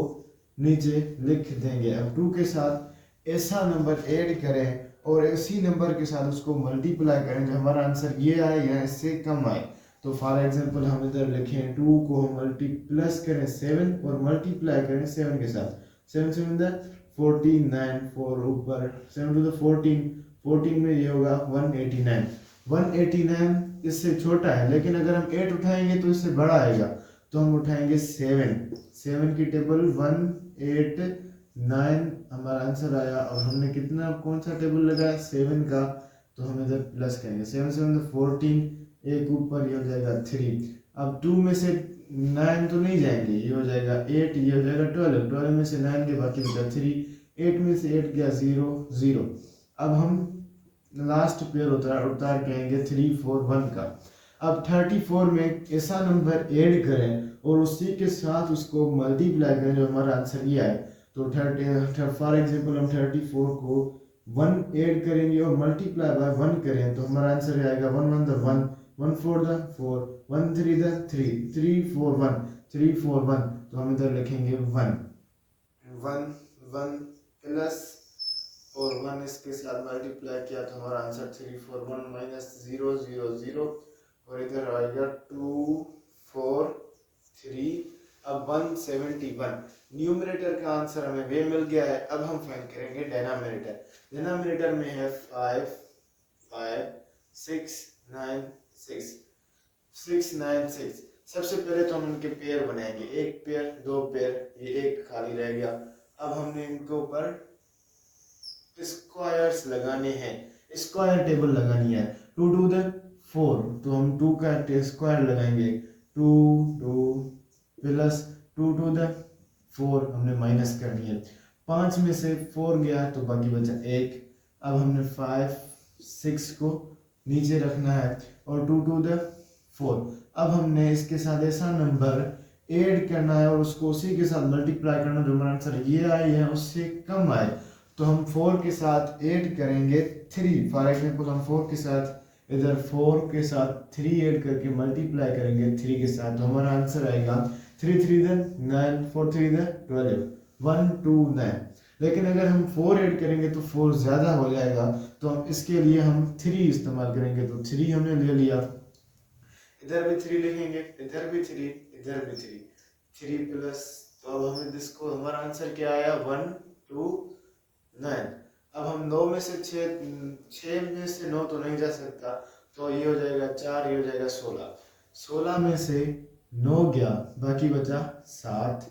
नीचे लिख देंगे। अब 2 के साथ ऐसा नंबर ऐड करें और इसी नंबर के साथ उसको मल्टीप्लाई करें जो हमारा आंसर ये आए या इससे कम आए। तो फॉर एग्जांपल हम इधर लिखें 2 को हम मल्टीप्लस करें 7 और मल्टीप्लाई करें 7 के साथ। 7 7 इधर 49, 4 ऊपर 7 टू द 14, 14 में ये होगा 189। 189 इससे छोटा है, लेकिन अगर हम 8 उठाएंगे तो इससे बड़ा आएगा। तो हम उठाएंगे 7 की टेबल 189 हमारा आंसर आया। और हमने कितना कौन सा टेबल लगाया 7 का, तो हम इधर प्लस करेंगे 7 7 14, एक ऊपर ये हो जाएगा 3। अब 2 में से 9 तो नहीं जाएंगे, ये हो जाएगा 8, ये हो जाएगा 12, 12 में से 9 के बाकी बचा 3, 8 में से 8 गया 0 0। अब हम लास्ट पेयर उतार के आएंगे 3 4 1 का। अब 34 में ऐसा नंबर ऐड करें और उसी के साथ उसको मल्टीप्लाई करें जो हमारा आंसर ये आए। तो फॉर एग्जांपल हम 34 को 1 ऐड करेंगे और मल्टीप्लाई बाय 1 करें तो हमारा आंसर आएगा 1 1 द 1, 1 4 द 4, 1 3 द 3, 3 4 1, 3 4 1। तो हम इधर लिखेंगे 1 1 1 प्लस और 1 इसके साथ मल्टीप्लाई किया तो हमारा आंसर 3 4 1 माइनस 0 0 0 और इधर आएगा 2 4 3। अब 171 न्यूमरेटर का आंसर हमें वे मिल गया है। अब हम फाइंड करेंगे डिनोमिनेटर। डिनोमिनेटर में है 5 5 6 9 6 6 9 6। सबसे पहले तो हम इनके पेयर बनाएंगे, एक पेयर, दो पेयर, ये एक खाली रह गया। अब हमने इनके ऊपर स्क्वायर्स लगाने हैं, स्क्वायर टेबल लगानी है। 2 टू द 4 तो हम 2 का स्क्वायर लगाएंगे, 2 2 प्लस 2 टू द 4 हमने माइनस करनी है। 5 में से 4 गया तो बाकी बचा 1। अब हमने 5 6 को नीचे रखना है और 2 टू द 4। अब हमने इसके साथ ऐसा नंबर ऐड करना है और उसको उसी के साथ मल्टीप्लाई करना जो हमारा आंसर ये आए या उससे कम आए। तो हम 4 के साथ ऐड करेंगे 3। फॉर एग्जांपल हम 4 के साथ इधर 4 के साथ 3 ऐड करके मल्टीप्लाई करेंगे 3 के साथ तो हमारा आंसर आएगा 3 3 द 9, 4 3 द 12, 1 2 9। लेकिन अगर हम 4 ऐड करेंगे तो 4 ज़्यादा हो जाएगा, तो हम इसके लिए हम 3 इस्तेमाल करेंगे। तो 3 हमने ले लिया, इधर भी 3 लिखेंगे, इधर भी 3, इधर भी 3, 3 प्लस। तो अब हमें इसको हमारा आंसर क्या आया 1 2 9। अब हम 9 में से 6 में से 9 तो नहीं जा सकता, तो ये हो जाएगा 4, ये हो जाएगा 16। 16 में से 9 गया बाकी बचा 7।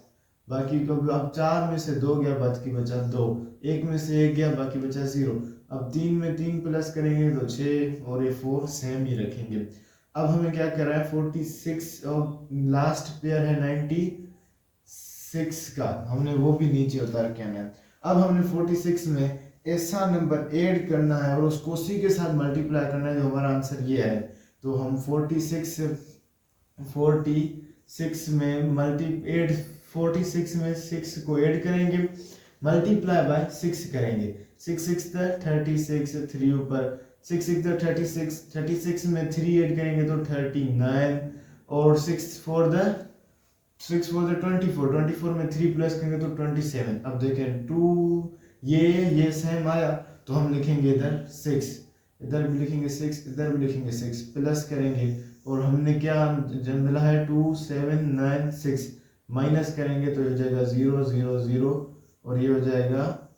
बाकी को अब 4 में से 2 गया बाकी बचा 2, 1 में से 1 गया बाकी बचा 0। अब 3 में 3 प्लस करेंगे तो 6 और ये 4 सेम ही रखेंगे। अब हमें क्या कर रहा है 46 और लास्ट पेयर है 96 का, हमने वो भी नीचे उतार के आना है। अब हमने 46 में ऐसा नंबर ऐड करना है और उसको उसी के साथ मल्टीप्लाई करना है जो हमारा आंसर ये है। तो हम 46 में 46 में 6 को ऐड करेंगे, मल्टीप्लाई बाय 6 करेंगे। 6 6 36, 3 ऊपर 6 6 36, 36 में 3 ऐड करेंगे तो 39 और 6 4 द 24, 24 में 3 प्लस करेंगे तो 27। अब देखें 2 ये सेम आया तो हम लिखेंगे इधर 6, इधर भी लिखेंगे 6, इधर भी लिखेंगे 6, प्लस करेंगे और हमने क्या जब मिला है 2 7 9 6, माइनस करेंगे तो हो जाएगा 0 0 0 और ये हो जाएगा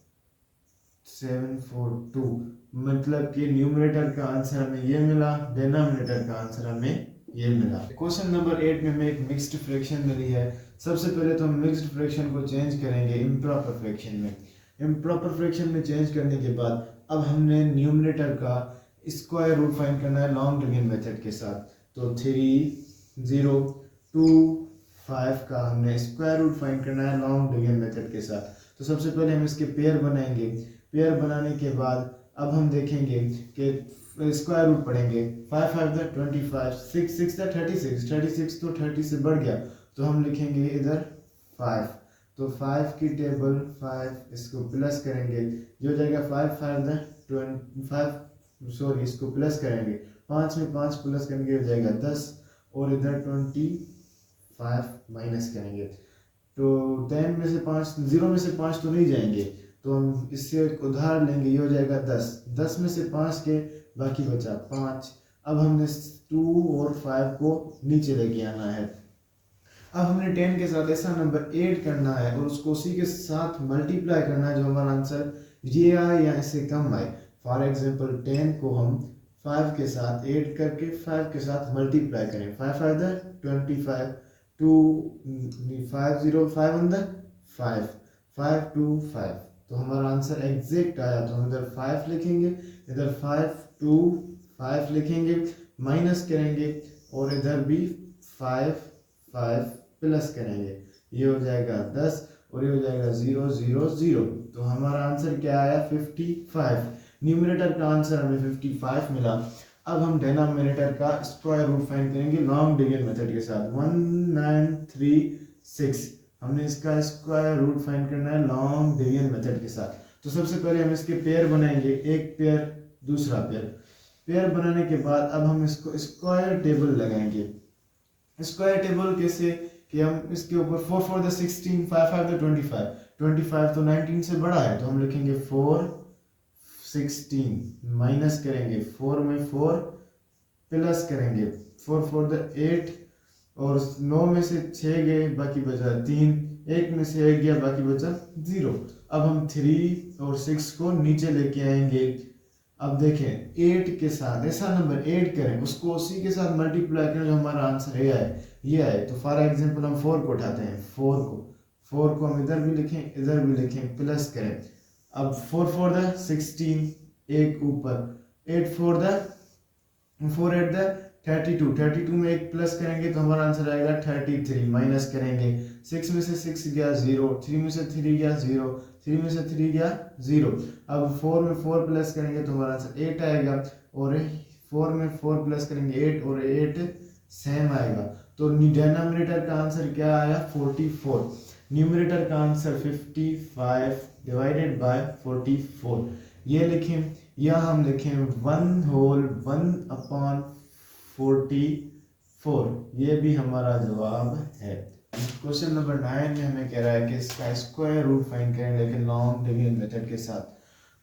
7 4 2। मतलब कि न्यूमरेटर का आंसर हमें ये मिला, डिनोमिनेटर का आंसर हमें ये मिला। क्वेश्चन नंबर 8 में हमें एक मिक्स्ड फ्रैक्शन मिली है। सबसे पहले तो हम मिक्स्ड फ्रैक्शन को चेंज करेंगे इम्प्रॉपर फ्रैक्शन में। इम्प्रॉपर फ्रैक्शन में चेंज करने के बाद अब हमने न्यूमरेटर का स्क्वायर रूट फाइंड करना है लॉन्ग डिवीजन मेथड के साथ। तो 3 0 2 5 का हमने स्क्वायर रूट फाइंड करना है लॉन्ग डिवीजन मेथड के साथ। तो सबसे पहले हम इसके पेयर बनाएंगे। पेयर बनाने के बाद अब हम देखेंगे कि स्क्वायर रूट पढ़ेंगे। 5 5 द 25, 6 6 द 36, 36 तो 30 से बढ़ गया तो हम लिखेंगे इधर 5। तो 5 की टेबल 5 इसको प्लस करेंगे, जो हो जाएगा 5 5 द 25, सॉरी इसको प्लस करेंगे, 5 में 5 प्लस करेंगे हो जाएगा 10 और इधर 25 माइनस करेंगे। तो 10 में से 5, 0 में से 5 तो नहीं जाएंगे, तो हम इससे उधार लेंगे, ये हो जाएगा 10, 10 में से 5 के बाकी बचा 5। अब हमने 2 और 5 को नीचे लेके आना है। अब हमने 10 के साथ ऐसा नंबर ऐड करना है और उसको उसी के साथ मल्टीप्लाई करना है जो हमारा आंसर ये आए या इससे कम आए। फॉर एग्जांपल 10 को हम 5 के साथ ऐड करके 5 के साथ मल्टीप्लाई करें, 5 5 25, 2 5 0 5 अंदर 5 5 2 5, तो हमारा आंसर एग्जैक्ट आया। तो हम इधर 5 लिखेंगे, इधर 5 2 5 लिखेंगे, माइनस करेंगे और इधर भी 5 5 प्लस करेंगे, ये हो जाएगा 10 और ये हो जाएगा 0 0 0। तो हमारा आंसर क्या आया 55। न्यूमरेटर का आंसर हमें 55 मिला। अब हम डिनोमिनेटर का स्क्वायर रूट फाइंड करेंगे लॉन्ग डिवीजन मेथड के साथ। 1936 हमने इसका स्क्वायर रूट फाइंड करना है लॉन्ग डिवीजन मेथड के साथ। तो सबसे पहले हम इसके पेयर बनाएंगे, एक पेयर दूसरा पेयर। पेयर बनाने के बाद अब हम इसको स्क्वायर टेबल लगाएंगे। स्क्वायर टेबल कैसे कि हम इसके ऊपर 4 4 द 16, 5 5 द 25, 25 तो 19 से बड़ा है, तो हम लिखेंगे 4 16, माइनस करेंगे 4 में 4 प्लस करेंगे 4 4 द 8 और 9 में से 6 गए बाकी बचा 3, 1 में से 1 गया बाकी बचा 0। अब हम 3 और 6 को नीचे लेके आएंगे। अब देखें 8 के साथ ऐसा नंबर ऐड करें, उसको उसी के साथ मल्टीप्लाई करें जो हमारा आंसर ये आए। तो फॉर एग्जांपल हम 4 को उठाते हैं, 4 को हम इधर भी लिखें इधर भी लिखें, प्लस करें। अब 4 4 द 16, एक ऊपर 8 4 8 द 32, 32 में एक प्लस करेंगे तो हमारा आंसर आएगा 33, माइनस करेंगे 6 में से 6 गया 0, 3 में से 3 गया 0, 3 में से 3 गया 0। अब 4 में 4 प्लस करेंगे तो हमारा आंसर 8 आएगा और 4 में 4 प्लस करेंगे 8 और 8 सेम आएगा। तो डिनोमिनेटर का आंसर क्या आया 44, न्यूमरेटर का आंसर 55 डिवाइडेड बाय 44। ये लिखें या हम लिखें 1 होल 1 अपॉन 44, ये भी हमारा जवाब है। क्वेश्चन नंबर 9 में हमें कह रहा है कि इसका स्क्वायर रूट फाइंड करें लेकिन लॉन्ग डिवीजन मेथड के साथ।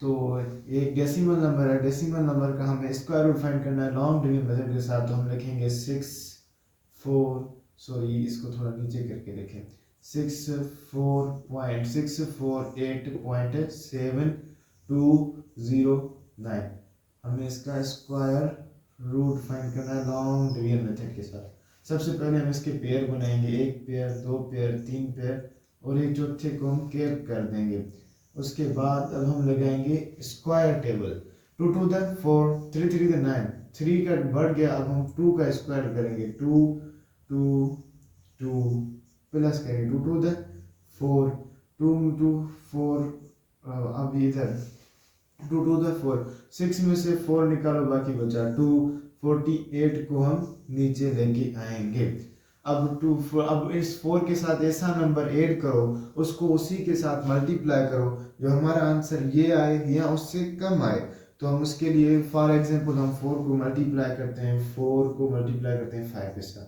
तो एक डेसिमल नंबर है, डेसिमल नंबर का हमें स्क्वायर रूट फाइंड करना है लॉन्ग डिवीजन मेथड के साथ। तो हम लिखेंगे इसको थोड़ा नीचे करके लिखें 64.648.7209। हमें इसका स्क्वायर रूट फाइंड करना है लॉन्ग डिवीजन मेथड के साथ। सबसे पहले हम इसके पेयर बनाएंगे, एक पेयर, दो पेयर, तीन पेयर और एक चौथे को हम कैप कर देंगे। उसके बाद अब हम लगाएंगे स्क्वायर टेबल। 2 2 द 4, 3 3 द 9, 3 का बढ़ गया, अब हम 2 का स्क्वायर करेंगे 2 2 2 प्लस करेंगे 2 2 द 4, 2 2 4, अब इधर 2 2 द 4, 6 में से 4 निकालो बाकी बचा 2, 48 को हम नीचे लेके आएंगे। अब इस 4 के साथ ऐसा नंबर ऐड करो, उसको उसी के साथ मल्टीप्लाई करो जो हमारा आंसर ये आए या उससे कम आए। तो हम उसके लिए फॉर एग्जांपल हम 4 को मल्टीप्लाई करते हैं, 4 को मल्टीप्लाई करते हैं 5 के साथ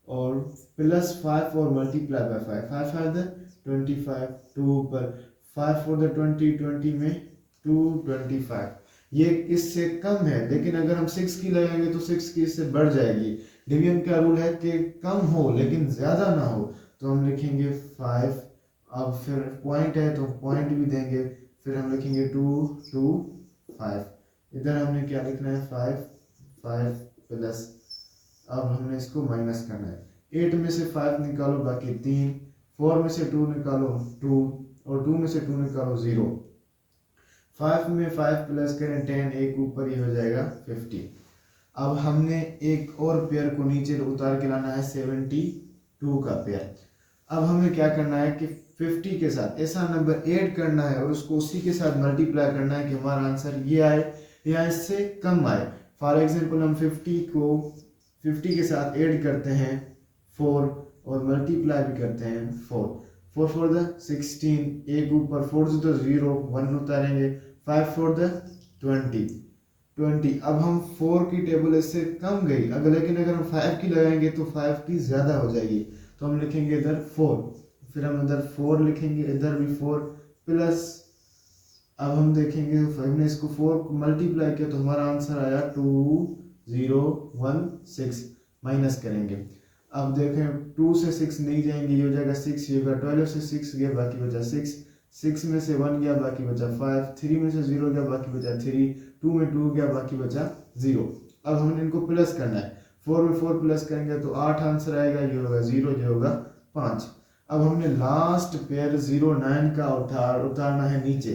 और प्लस 5 और मल्टीप्लाई बाय 5, 5 5 द 25, 2 पर 5 4 द 20, 20 में 225, ये इससे कम है। लेकिन अगर हम 6 की लगाएंगे तो 6 की इससे बढ़ जाएगी। डिवीजन का रूल है कि कम हो लेकिन ज्यादा ना हो, तो हम लिखेंगे 5। अब फिर पॉइंट है तो पॉइंट भी देंगे, फिर हम लिखेंगे 2 2 5। इधर हमने क्या लिखना है 5 5 प्लस, अब हमने इसको माइनस करना है। 8 में से 5 निकालो बाकी 3, 4 में से 2 निकालो 2 और 2 में से 2 निकालो 0। 5 में 5 प्लस करें 10, एक ऊपर ही हो जाएगा 50। अब हमने एक और पेयर को नीचे उतार के लाना है 72 का पेयर। अब हमें क्या करना है कि 50 के साथ ऐसा नंबर ऐड करना है और उसको उसी के साथ मल्टीप्लाई करना है कि हमारा आंसर ये आए या इससे कम आए। फॉर एग्जांपल हम 50 के साथ ऐड करते हैं 4 और मल्टीप्लाई भी करते हैं 4 4 4 द 16, एक ऊपर 4 तो 0, 1 उतारेंगे 5 4 द 20। अब हम 4 की टेबल इससे कम गई, लेकिन अगर हम 5 की लगाएंगे तो 5 की ज्यादा हो जाएगी। तो हम लिखेंगे इधर फिर हम इधर 4 लिखेंगे, इधर भी 4 प्लस, अब हम देखेंगे हमने इसको 4 मल्टीप्लाई किया तो हमारा आंसर आया 2016, माइनस करेंगे। अब देखें 2 से 6 नहीं जाएंगे, ये हो जाएगा 6, ये होगा 12 से 6 गया बाकी बचा 6, 6 में से 1 गया बाकी बचा 5, 3 में से 0 गया बाकी बचा 3, 2 में 2 गया बाकी बचा 0। अब हमने इनको प्लस करना है, 4 में 4 प्लस करेंगे तो 8 आंसर आएगा, ये होगा 0, ये होगा 5। अब हमने लास्ट पेयर 09 का उतारना है नीचे।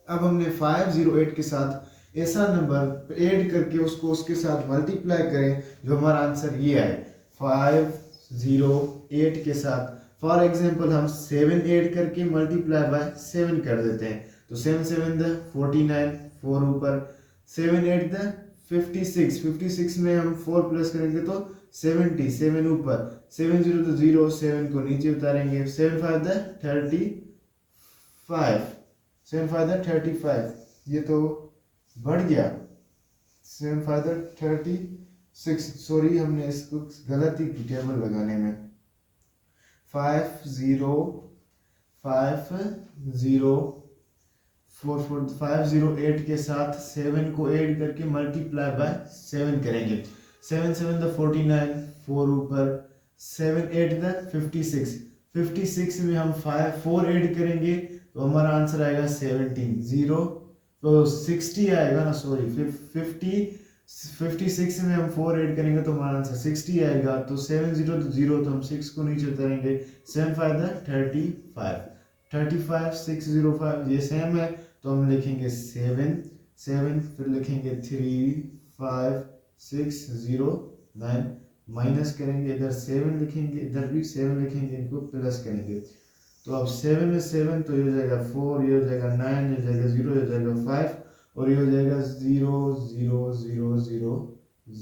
अब हमने 508 के साथ ऐसा नंबर ऐड करके उसको उसके साथ मल्टीप्लाई करें जो हमारा आंसर ये आए। 508 के साथ फॉर एग्जांपल हम 7 ऐड करके मल्टीप्लाई बाय 7 कर देते हैं, तो 7 7 द 49, 4 ऊपर, 7 8 द 56, 56 में हम 4 प्लस करेंगे तो 70, 7 ऊपर, 7 0 तो 0, 7 को नीचे उतारेंगे, 7 5 द 35, 7 5 द 35, ये तो बढ़ गया, 7 5 द 36, सॉरी हमने इसको गलती की टेबल लगाने में, 508 के साथ 7 को ऐड करके मल्टीप्लाई बाय 7 करेंगे, 7 7 द 49, 4 ऊपर, 7 8 द 56, 56 में हम 4 ऐड करेंगे तो हमारा आंसर आएगा 17, 0 तो 60 आएगा ना, सॉरी 56 में हम 4 ऐड करेंगे तो हमारा आंसर 60 आएगा, तो 7 0 तो 0, तो हम 6 को नीचे उतारेंगे, 7 5 द 35, 6 0 5 ये सेम है, तो हम लिखेंगे 7 7, फिर लिखेंगे 3 5 6 0 9, माइनस करेंगे, इधर 7 लिखेंगे, इधर भी 7 लिखेंगे, इनको प्लस करेंगे, तो अब 7 में 7 तो ये हो जाएगा 4, ये हो जाएगा 9, ये हो जाएगा 0, ये हो जाएगा 5 और ये हो जाएगा 0 0 0 0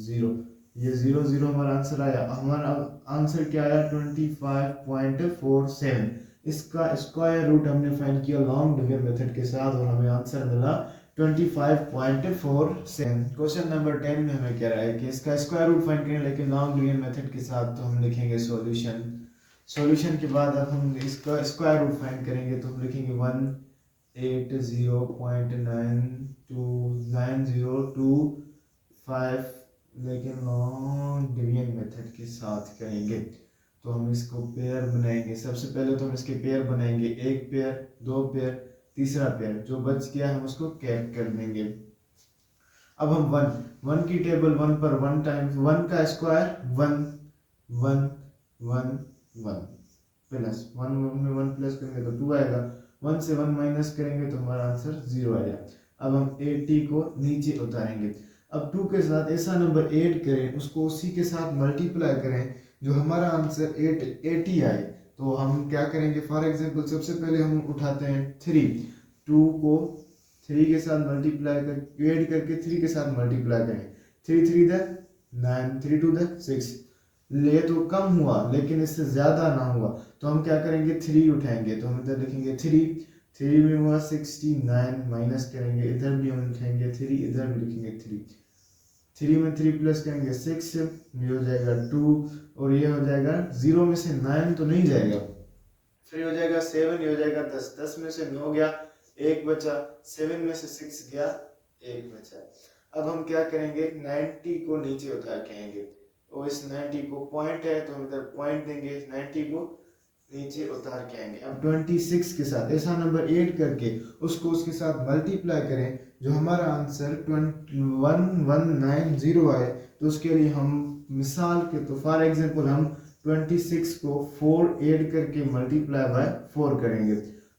0, ये 0 0 हमारा आंसर आया। हमारा आंसर क्या आया 25.47। इसका स्क्वायर रूट हमने फाइंड किया लॉन्ग डिवीजन मेथड के साथ और हमें आंसर मिला 25.47। क्वेश्चन नंबर 10 में हमें कह रहा है कि इसका स्क्वायर रूट फाइंड करें लेकिन लॉन्ग डिवीजन मेथड के साथ, तो हम लिखेंगे सॉल्यूशन के बाद अब हम इसका स्क्वायर रूट फाइंड करेंगे, तो हम लिखेंगे 180.90295 लेकिन लॉन्ग डिवीजन मेथड के साथ करेंगे, तो हम इसको पेयर बनाएंगे। सबसे पहले तो हम इसके पेयर बनाएंगे, एक पेयर, दो पेयर, तीसरा पेयर, जो बच गया हम उसको कैप कर देंगे। अब हम 1 की टेबल 1 पर 1 टाइम्स 1 का स्क्वायर 1 1 1 1 प्लस 1 में 1 प्लस करेंगे तो 2 आएगा, 1 से 1 माइनस करेंगे तो हमारा आंसर 0 आएगा। अब हम 80 को नीचे उतारेंगे, अब 2 के साथ ऐसा नंबर ऐड करें, उसको उसी के साथ मल्टीप्लाई करें जो हमारा आंसर 80 आए, तो हम क्या करेंगे, फॉर एग्जांपल सबसे पहले हम उठाते हैं 3, 2 को 3 के साथ मल्टीप्लाई कर ऐड करके 3 के साथ मल्टीप्लाई करें, 3 3 द 9, 3 2 द 6, ले तो कम हुआ लेकिन इससे ज्यादा ना हुआ, तो हम क्या करेंगे 3 उठाएंगे, तो हम इधर लिखेंगे 3 में हुआ 69, माइनस करेंगे, इधर भी हम लिखेंगे 3, इधर भी लिखेंगे 3 में 3 प्लस करेंगे 6, ये हो जाएगा 2 और ये हो जाएगा 0 में से 9 तो नहीं जाएगा, फिर हो जाएगा 7, ये हो जाएगा 10, 10 में से 9 गया, 1 बचा, 7 में से 6 गया, 1 बचा। अब हम क्या करेंगे 90 को नीचे उतार के आएंगे, और इस 90 को पॉइंट है तो हम इधर पॉइंट देंगे, 90 को नीचे उतार के आएंगे। अब 26 के साथ ऐसा नंबर ऐड करके उसको उसके साथ मल्टीप्लाई करें जो हमारा आंसर 1190 आए, तो उसके लिए हम मिसाल के तो फॉर एग्जांपल हम 26 को 4 ऐड करके मल्टीप्लाई बाय 4 करेंगे,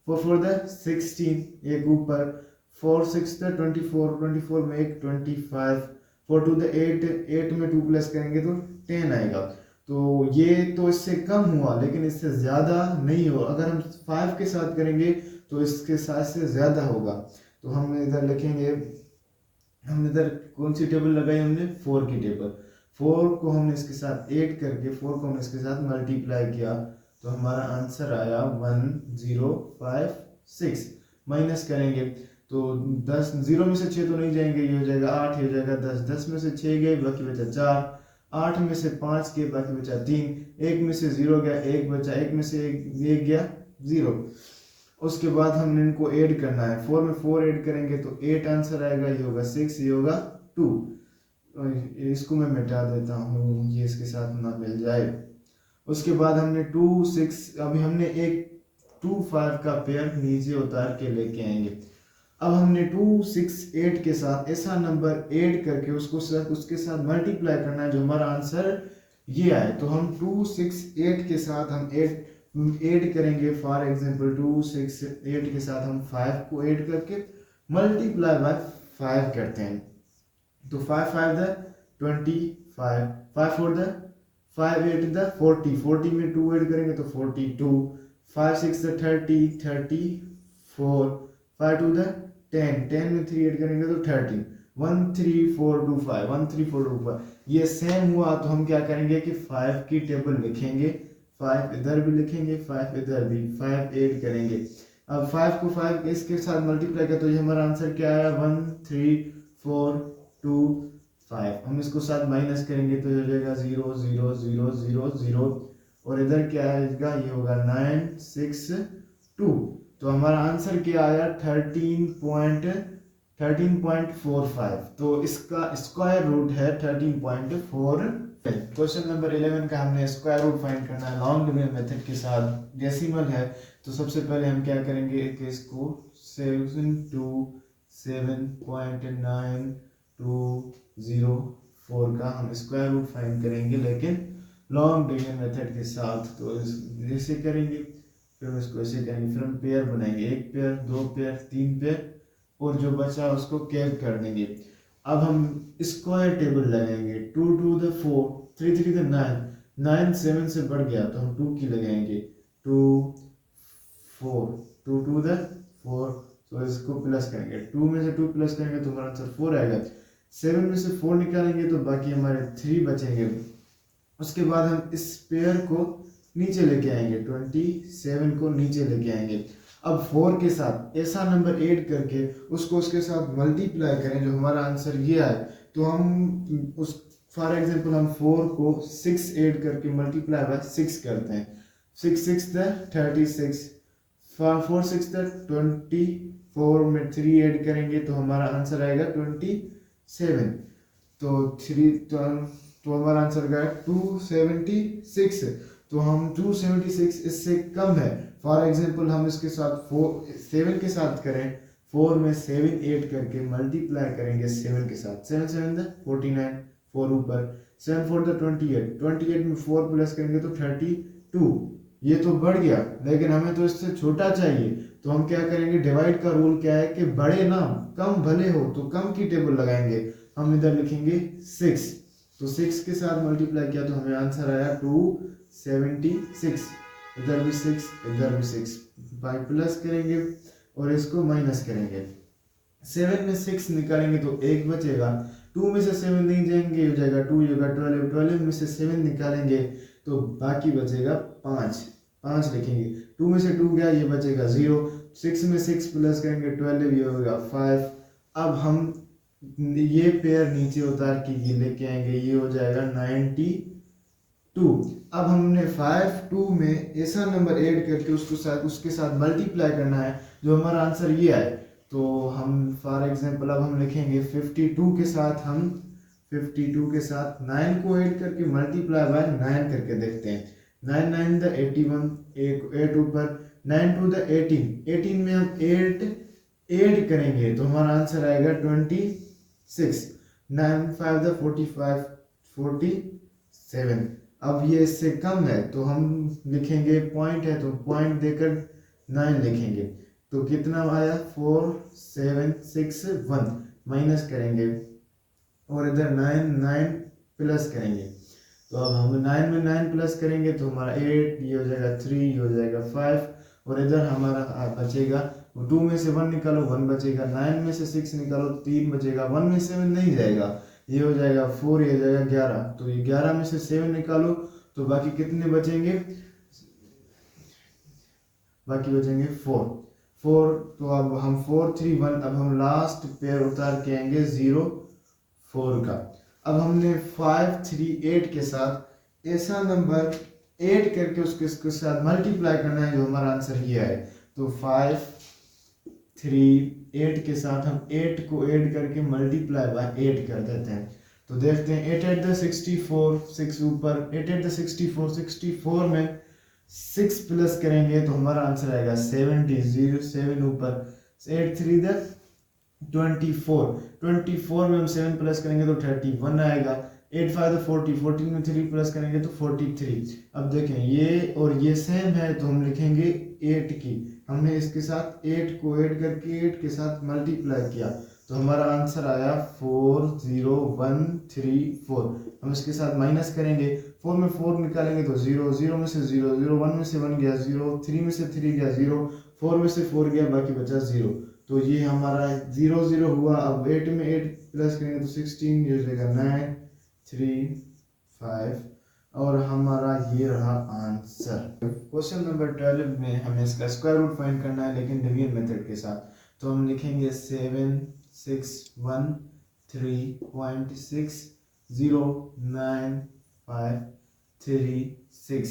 4 4 द 16, एक ऊपर, 4 6 द 24, 24 में एक 25, 4 2 द 8 में 2 प्लस करेंगे तो 10 आएगा, तो ये तो इससे कम हुआ लेकिन इससे ज़्यादा नहीं हो, अगर हम 5 के साथ करेंगे तो इसके साथ से ज़्यादा होगा, तो हम इधर लिखेंगे, हम इधर कौन सी टेबल लगाई हमने 4 की टेबल, 4 को हमने इसके साथ ऐड करके 4 को हमने इसके साथ मल्टीप्लाई किया तो हमारा आंसर आया 1056, माइनस करेंगे तो 10, 0 में से 6 तो नहीं जाएंगे, ये हो जाएगा 8, ये हो जाएगा 10, 10 में से 6 गए बाकी बचा 4, 8 में से 5 के बाकी बचा 3, 1 में से 0 गया 1 बचा, 1 में से 1 गया 0। उसके बाद हमने इनको ऐड करना है, 4 में 4 ऐड करेंगे तो 8 आंसर आएगा, ये होगा 6, ये होगा 2। इसको मैं मिटा देता हूँ, ये इसके साथ ना मिल जाए। उसके बाद हमने 2 6, अभी हमने एक 2 5 का पेयर नीचे उतार के लेके आएंगे। अब हमने 2 6 8 के साथ ऐसा नंबर ऐड करके उसके साथ मल्टीप्लाई करना है जो हमारा आंसर ये आए। तो हम 2 6 8 के साथ हम ऐड करेंगे। फॉर एग्जांपल 2 6 8 के साथ हम 5 को ऐड करके मल्टीप्लाई बाय 5 करते हैं। तो 5 5 द 25, 5 4 द 5 8 द 40, 40 में 2 ऐड करेंगे तो 42, 5 6 द 30, 34, 5 2 द 10, 10 में 3 ऐड करेंगे तो 13, 1 3 4 2 5, 1 3 4 2 5। ये सेम हुआ तो हम क्या करेंगे कि 5 की टेबल लिखेंगे, 5 इधर भी लिखेंगे, 5 इधर भी, 5 ऐड करेंगे। अब 5 को 5 इसके साथ मल्टीप्लाई करें तो ये हमारा आंसर क्या आया, 1 3 4 2 5। हम इसको साथ माइनस करेंगे तो हो जाएगा 0 0 0 0 0, और इधर क्या आएगा, ये होगा 9 6 2। तो हमारा आंसर क्या आया, 13.45। तो इसका स्क्वायर रूट है 13.4। क्वेश्चन नंबर 11 का हमने स्क्वायर रूट फाइंड करना है लॉन्ग डिवीजन मेथड के साथ, डेसिमल है। तो सबसे पहले हम क्या करेंगे कि इसको 727.924 का हम स्क्वायर रूट फाइंड करेंगे, लेकिन लॉन्ग डिवीजन मेथड के साथ। तो ऐसे करेंगे, फिर हम इसको ऐसे करेंगे, फिर हम पेयर बनाएंगे, 1 पेयर 2 पेयर 3 पेयर, और जो बचा उसको कैल कर देंगे। अब हम स्क्वायर टेबल लगाएंगे, 2 2 द 4, 3 3 द 9, 9 7 से बढ़ गया तो हम 2 की लगाएंगे, 2 4, 2 2 द 4। तो इसको प्लस करेंगे, 2 में से 2 प्लस करेंगे तो हमारा आंसर 4 आएगा। 7 में से 4 निकालेंगे तो बाकी हमारे 3 बचेंगे। उसके बाद हम इस पेयर को नीचे लेके आएंगे, 27 को नीचे लेके आएंगे। अब 4 के साथ ऐसा नंबर ऐड करके उसको उसके साथ मल्टीप्लाई करें जो हमारा आंसर ये आए। तो हम उस फॉर एग्जांपल हम 4 को 6 ऐड करके मल्टीप्लाई बाय 6 करते हैं, 6 6 द 36, 4 6 द 24 में 3 ऐड करेंगे तो हमारा आंसर आएगा 27। तो हमारा आंसर आएगा 276। तो हम 276 इससे कम है। फॉर एग्जांपल हम इसके साथ 7 के साथ करें, 4 में 7 ऐड करके मल्टीप्लाई करेंगे 7 के साथ, 7 7 द 49, 4 ऊपर, 7 4 द 28, 28 में 4 प्लस करेंगे तो 32। ये तो बढ़ गया, लेकिन हमें तो इससे छोटा चाहिए। तो हम क्या करेंगे, डिवाइड का रूल क्या है कि बड़े नाम कम भले हो, तो कम की टेबल लगाएंगे। हम इधर लिखेंगे 6, तो 6 के साथ मल्टीप्लाई किया तो हमें आंसर आया 276। इधर भी 6 इधर भी 6, बाई प्लस करेंगे और इसको माइनस करेंगे। 7 में 6 निकालेंगे तो 1 बचेगा, 2 में से 7 नहीं जाएंगे, हो जाएगा 2, होगा 12, 12 में से 7 निकालेंगे तो बाकी बचेगा 5 लिखेंगे, 2 में से 2 गया, ये बचेगा 0, 6 में 6 प्लस करेंगे 12, ये होगा 5। अब हम ये पेयर नीचे उतार के ये लेके आएंगे, ये हो जाएगा 92। अब हमने 5 2 में ऐसा नंबर ऐड करके उसके साथ मल्टीप्लाई करना है जो हमारा आंसर ये आए। तो हम फॉर एग्जांपल अब हम लिखेंगे 52 के साथ 9 को ऐड करके मल्टीप्लाई बाय 9 करके देखते हैं, 9 9 द 81, 8 ऊपर, 9 2 द 18, 18 में हम 8 ऐड करेंगे तो हमारा आंसर आएगा 26, 9 5 द 45, 47। अब ये इससे कम है तो हम लिखेंगे, पॉइंट है तो पॉइंट देकर 9 लिखेंगे, तो कितना आया 4 7 6 1, माइनस करेंगे और इधर 9 9 प्लस करेंगे। तो अब हम 9 में 9 प्लस करेंगे तो हमारा 8, ये हो जाएगा 3, ये हो जाएगा 5, और इधर हमारा बचेगा 2 में से 1 निकालो 1 बचेगा, 9 में से 6 निकालो 3 बचेगा, 1 में 7 नहीं जाएगा, ये हो जाएगा 4, ये हो जाएगा 11। तो ये 11 में से 7 निकालो तो बाकी कितने बचेंगे, बाकी बचेंगे 4। तो अब हम 4 3 1, अब हम लास्ट पेयर उतार के आएंगे 0 4 का। अब हमने 5 3 8 के साथ ऐसा नंबर ऐड करके उसके साथ मल्टीप्लाई करना है जो हमारा आंसर ये है। तो 5 3 8 के साथ हम 8 को ऐड करके मल्टीप्लाई बाय 8 कर देते हैं। तो देखते हैं 8 8 द 64 6 ऊपर 8 8 द 64 64 में 6 प्लस करेंगे तो हमारा आंसर आएगा 70 0 7 ऊपर 8 3 द 24 में हम 7 प्लस करेंगे तो 31 आएगा। 8 5 द 40 14 में 3 प्लस करेंगे तो 43। अब देखें ये और ये सेम है तो हम लिखेंगे 8 की, हमने इसके साथ 8 को ऐड करके 8 के साथ मल्टीप्लाई किया तो हमारा आंसर आया 40134। हम इसके साथ माइनस करेंगे, 4 में 4 निकालेंगे तो 0 0 में से 0 0 1 में से 1 गया 0 3 में से 3 गया 0 4 में से 4 गया बाकी बचा 0। तो ये हमारा 0 0 हुआ। अब 8 में 8 प्लस करेंगे तो 16, ये हो जाएगा 9 3 5 और हमारा ये रहा आंसर। क्वेश्चन नंबर 12 में हमें इसका स्क्वायर रूट फाइंड करना है लेकिन डिवीजन मेथड के साथ। तो हम लिखेंगे 7 6 1 3.6 0 9 5 3 6।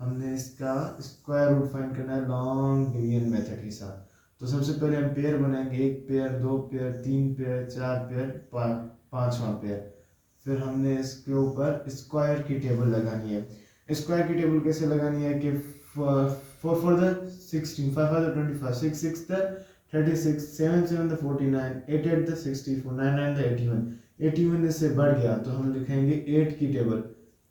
हमने इसका स्क्वायर रूट फाइंड करना है लॉन्ग डिवीजन मेथड के साथ। तो सबसे पहले हम पेयर बनाएंगे, 1 पेयर 2 पेयर 3 पेयर 4 पेयर 5वां पेयर। फिर हमने इसके ऊपर स्क्वायर की टेबल लगानी है। स्क्वायर की टेबल कैसे लगानी है कि 4 4 the 16 5 5 the 25 6 6 the 36 7 7 the 49 8 8 the 64 9 9 the 81 इससे बढ़ गया तो हम लिखेंगे 8 की टेबल।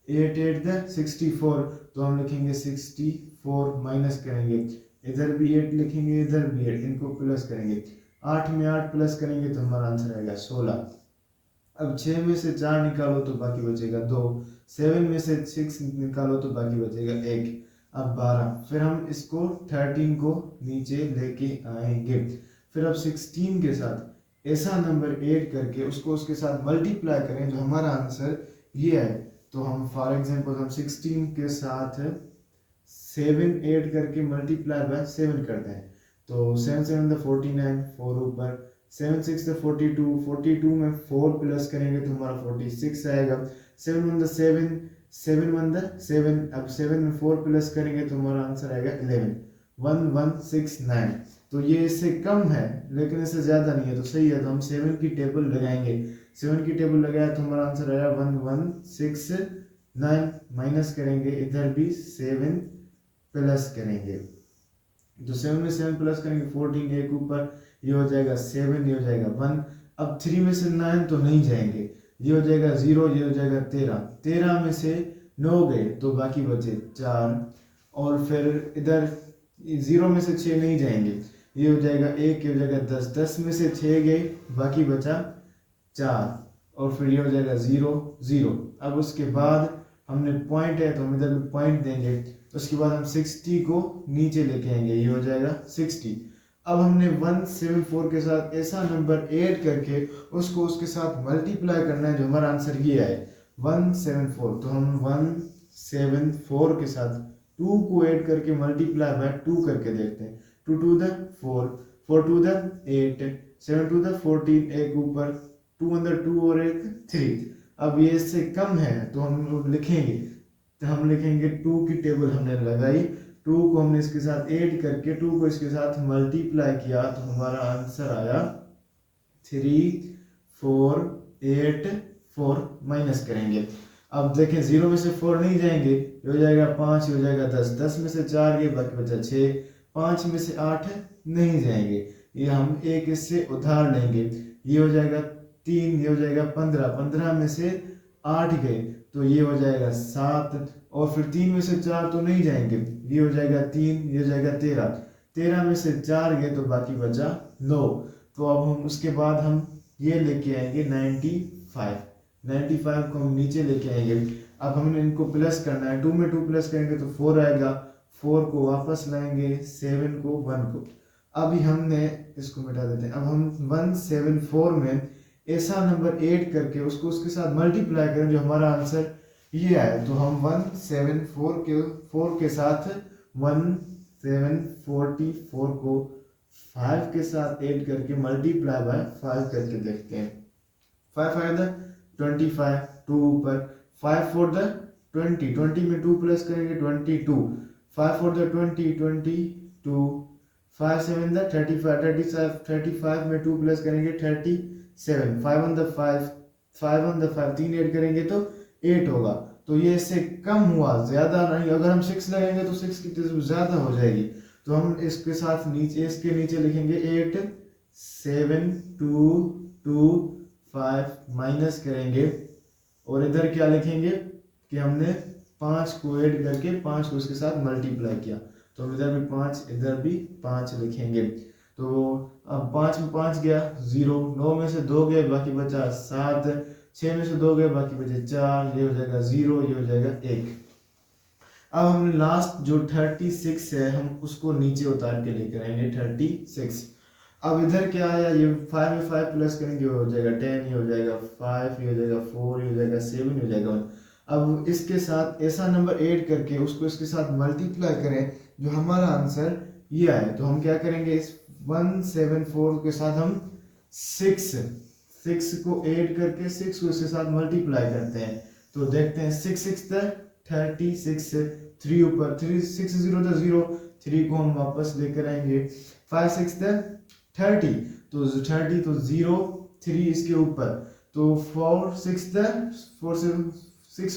8 8 द 64 तो हम लिखेंगे 64 माइनस करेंगे, इधर भी 8 लिखेंगे इधर भी 8, इनको प्लस करेंगे। 8 में 8 प्लस करेंगे तो हमारा आंसर आएगा 16। अब 6 में से 4 निकालो तो बाकी बचेगा 2, 7 में से 6 निकालो तो बाकी बचेगा 1। अब 12, फिर हम इसको 13 को नीचे लेके आएंगे। फिर अब 16 के साथ ऐसा नंबर ऐड करके उसको उसके साथ मल्टीप्लाई करें जो हमारा आंसर ये है। तो हम फॉर एग्जांपल हम 16 के साथ 7 ऐड करके मल्टीप्लाई बाय 7 करते हैं। तो 7 7 द 49 4 ऊपर 7 6 द 42 में 4 प्लस करेंगे तो हमारा 46 आएगा। 7 1 द 7 7 1 द 7, अब 7 में 4 प्लस करेंगे तो हमारा आंसर आएगा 11 1169। तो ये इससे कम है लेकिन इससे ज़्यादा नहीं है तो सही है। तो हम 7 की टेबल लगाएंगे, 7 की टेबल लगाया तो हमारा आंसर आया 1169। माइनस करेंगे, इधर भी 7 प्लस करेंगे तो 7 में 7 प्लस करेंगे 14, एक ऊपर ये हो जाएगा 7, ये हो जाएगा 1। अब 3 में से 9 तो नहीं जाएंगे, ये हो जाएगा 0, ये हो जाएगा 13, 13 में से 9 गए तो बाकी बचे 4। और फिर इधर 0 में से 6 नहीं जाएंगे, ये हो जाएगा 1, ये हो जाएगा 10, 10 में से 6 गए बाकी बचा 4 और फिर ये हो जाएगा 0 0। अब उसके बाद हमने पॉइंट है तो हम इधर पॉइंट देंगे। उसके बाद हम 60 को नीचे लेके आएंगे, ये हो जाएगा 60। अब हमने 174 के साथ ऐसा नंबर ऐड करके उसको उसके साथ मल्टीप्लाई करना है जो हमारा आंसर ये है 174। तो हम 174 के साथ 2 को ऐड करके मल्टीप्लाई बाय 2 करके देखते हैं। 2 2 द 4 4 2 द 8 7 2 द 14, एक ऊपर 2 अंदर 2 और एक 3। अब ये इससे कम है तो हम लिखेंगे, तो हम लिखेंगे 2 की टेबल हमने लगाई, 2 को हमने इसके साथ ऐड करके 2 को इसके साथ मल्टीप्लाई किया तो हमारा आंसर आया 3484। माइनस करेंगे, अब देखें 0 में से 4 नहीं जाएंगे, ये हो जाएगा 5, ये हो जाएगा 10, 10 में से 4 गए बाकी बचा 6, 5 में से 8 नहीं जाएंगे, ये हम एक इससे उधार लेंगे, ये हो जाएगा 3, ये हो जाएगा 15, 15 में से 8 गए तो ये हो जाएगा 7 और फिर 3 में से 4 तो नहीं जाएंगे, ये हो जाएगा 3, ये हो जाएगा 13, 13 में से 4 गए तो बाकी बचा 9। तो अब हम उसके बाद हम ये लेके आएंगे 95 को हम नीचे लेके आएंगे। अब हमने इनको प्लस करना है, 2 में 2 प्लस करेंगे तो 4 आएगा, 4 को वापस लाएंगे, 7 को 1 को। अभी हमने इसको मिटा देते हैं। अब हम 174 में ऐसा नंबर ऐड करके उसको उसके साथ मल्टीप्लाई करें जो हमारा आंसर ये आए। तो हम 174 के साथ 1744 को 5 के साथ ऐड करके मल्टीप्लाई बाय 5 करके देखते हैं। 5 5 द 25 2 ऊपर 5 for the 20 20 में 2 प्लस करेंगे 22 5 for the 20 22 5 7 the 35 35 में 2 प्लस करेंगे 37 5 on the 5 on the 5 3 add करेंगे तो 8 होगा। तो ये इससे कम हुआ, ज्यादा नहीं। अगर हम 6 लगाएंगे तो 6 की ज्यादा हो जाएगी, तो हम इसके साथ नीचे इसके नीचे लिखेंगे 8 7 2 2 5 माइनस करेंगे और इधर क्या लिखेंगे कि हमने 5 को ऐड करके 5 को इसके साथ मल्टीप्लाई किया, तो हम इधर भी 5 इधर भी 5 लिखेंगे। तो अब 5 में 5 गया 0, 9 में से 2 गए बाकी बचा 7, 6 में से 2 गए बाकी बचे 4, ये हो जाएगा 0, ये हो जाएगा 1। अब हमने लास्ट जो 36 है हम उसको नीचे उतार के लेकर आएंगे 36। अब इधर क्या आया, ये 5 में 5 प्लस करेंगे हो जाएगा 10, ये हो जाएगा 5, ये हो जाएगा 4, ये हो जाएगा 7, ये हो जाएगा 1। अब इसके साथ ऐसा नंबर ऐड करके उसको इसके साथ मल्टीप्लाई करें, जो हमारा आंसर ये आए, तो हम क्या करेंगे, इस 174 के साथ हम 6 को ऐड करके 6 को इसके साथ मल्टीप्लाई करते हैं। तो देखते हैं 6 6 36, 3 ऊपर 3 6 0 0, 3 को हम वापस लेकर आएंगे 5 6 30, तो 30 तो 0 3 इसके ऊपर, तो 4 6 4 6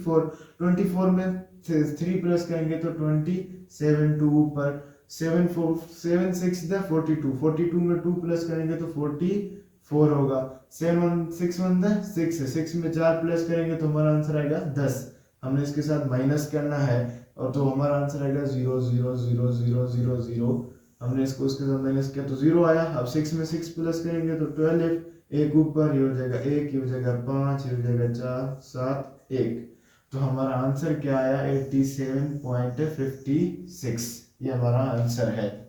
4 24 में 3 प्लस करेंगे तो 27 2 ऊपर 7 6 42 में 2 प्लस करेंगे तो 44 होगा। 6 में 4 प्लस करेंगे तो हमारा आंसर आएगा 10। हमने इसके साथ माइनस करना है और तो हमारा आंसर आएगा 0 0 0 0 0 0। हमने इसको उसके साथ माइनस किया तो 0 आया। अब 6 में 6 प्लस करेंगे तो 12, 1 ऊपर, ये हो जाएगा 1, ये हो जाएगा 5, ये हो जाएगा 4 7 1। तो हमारा आंसर क्या आया 87.56, ये हमारा आंसर है।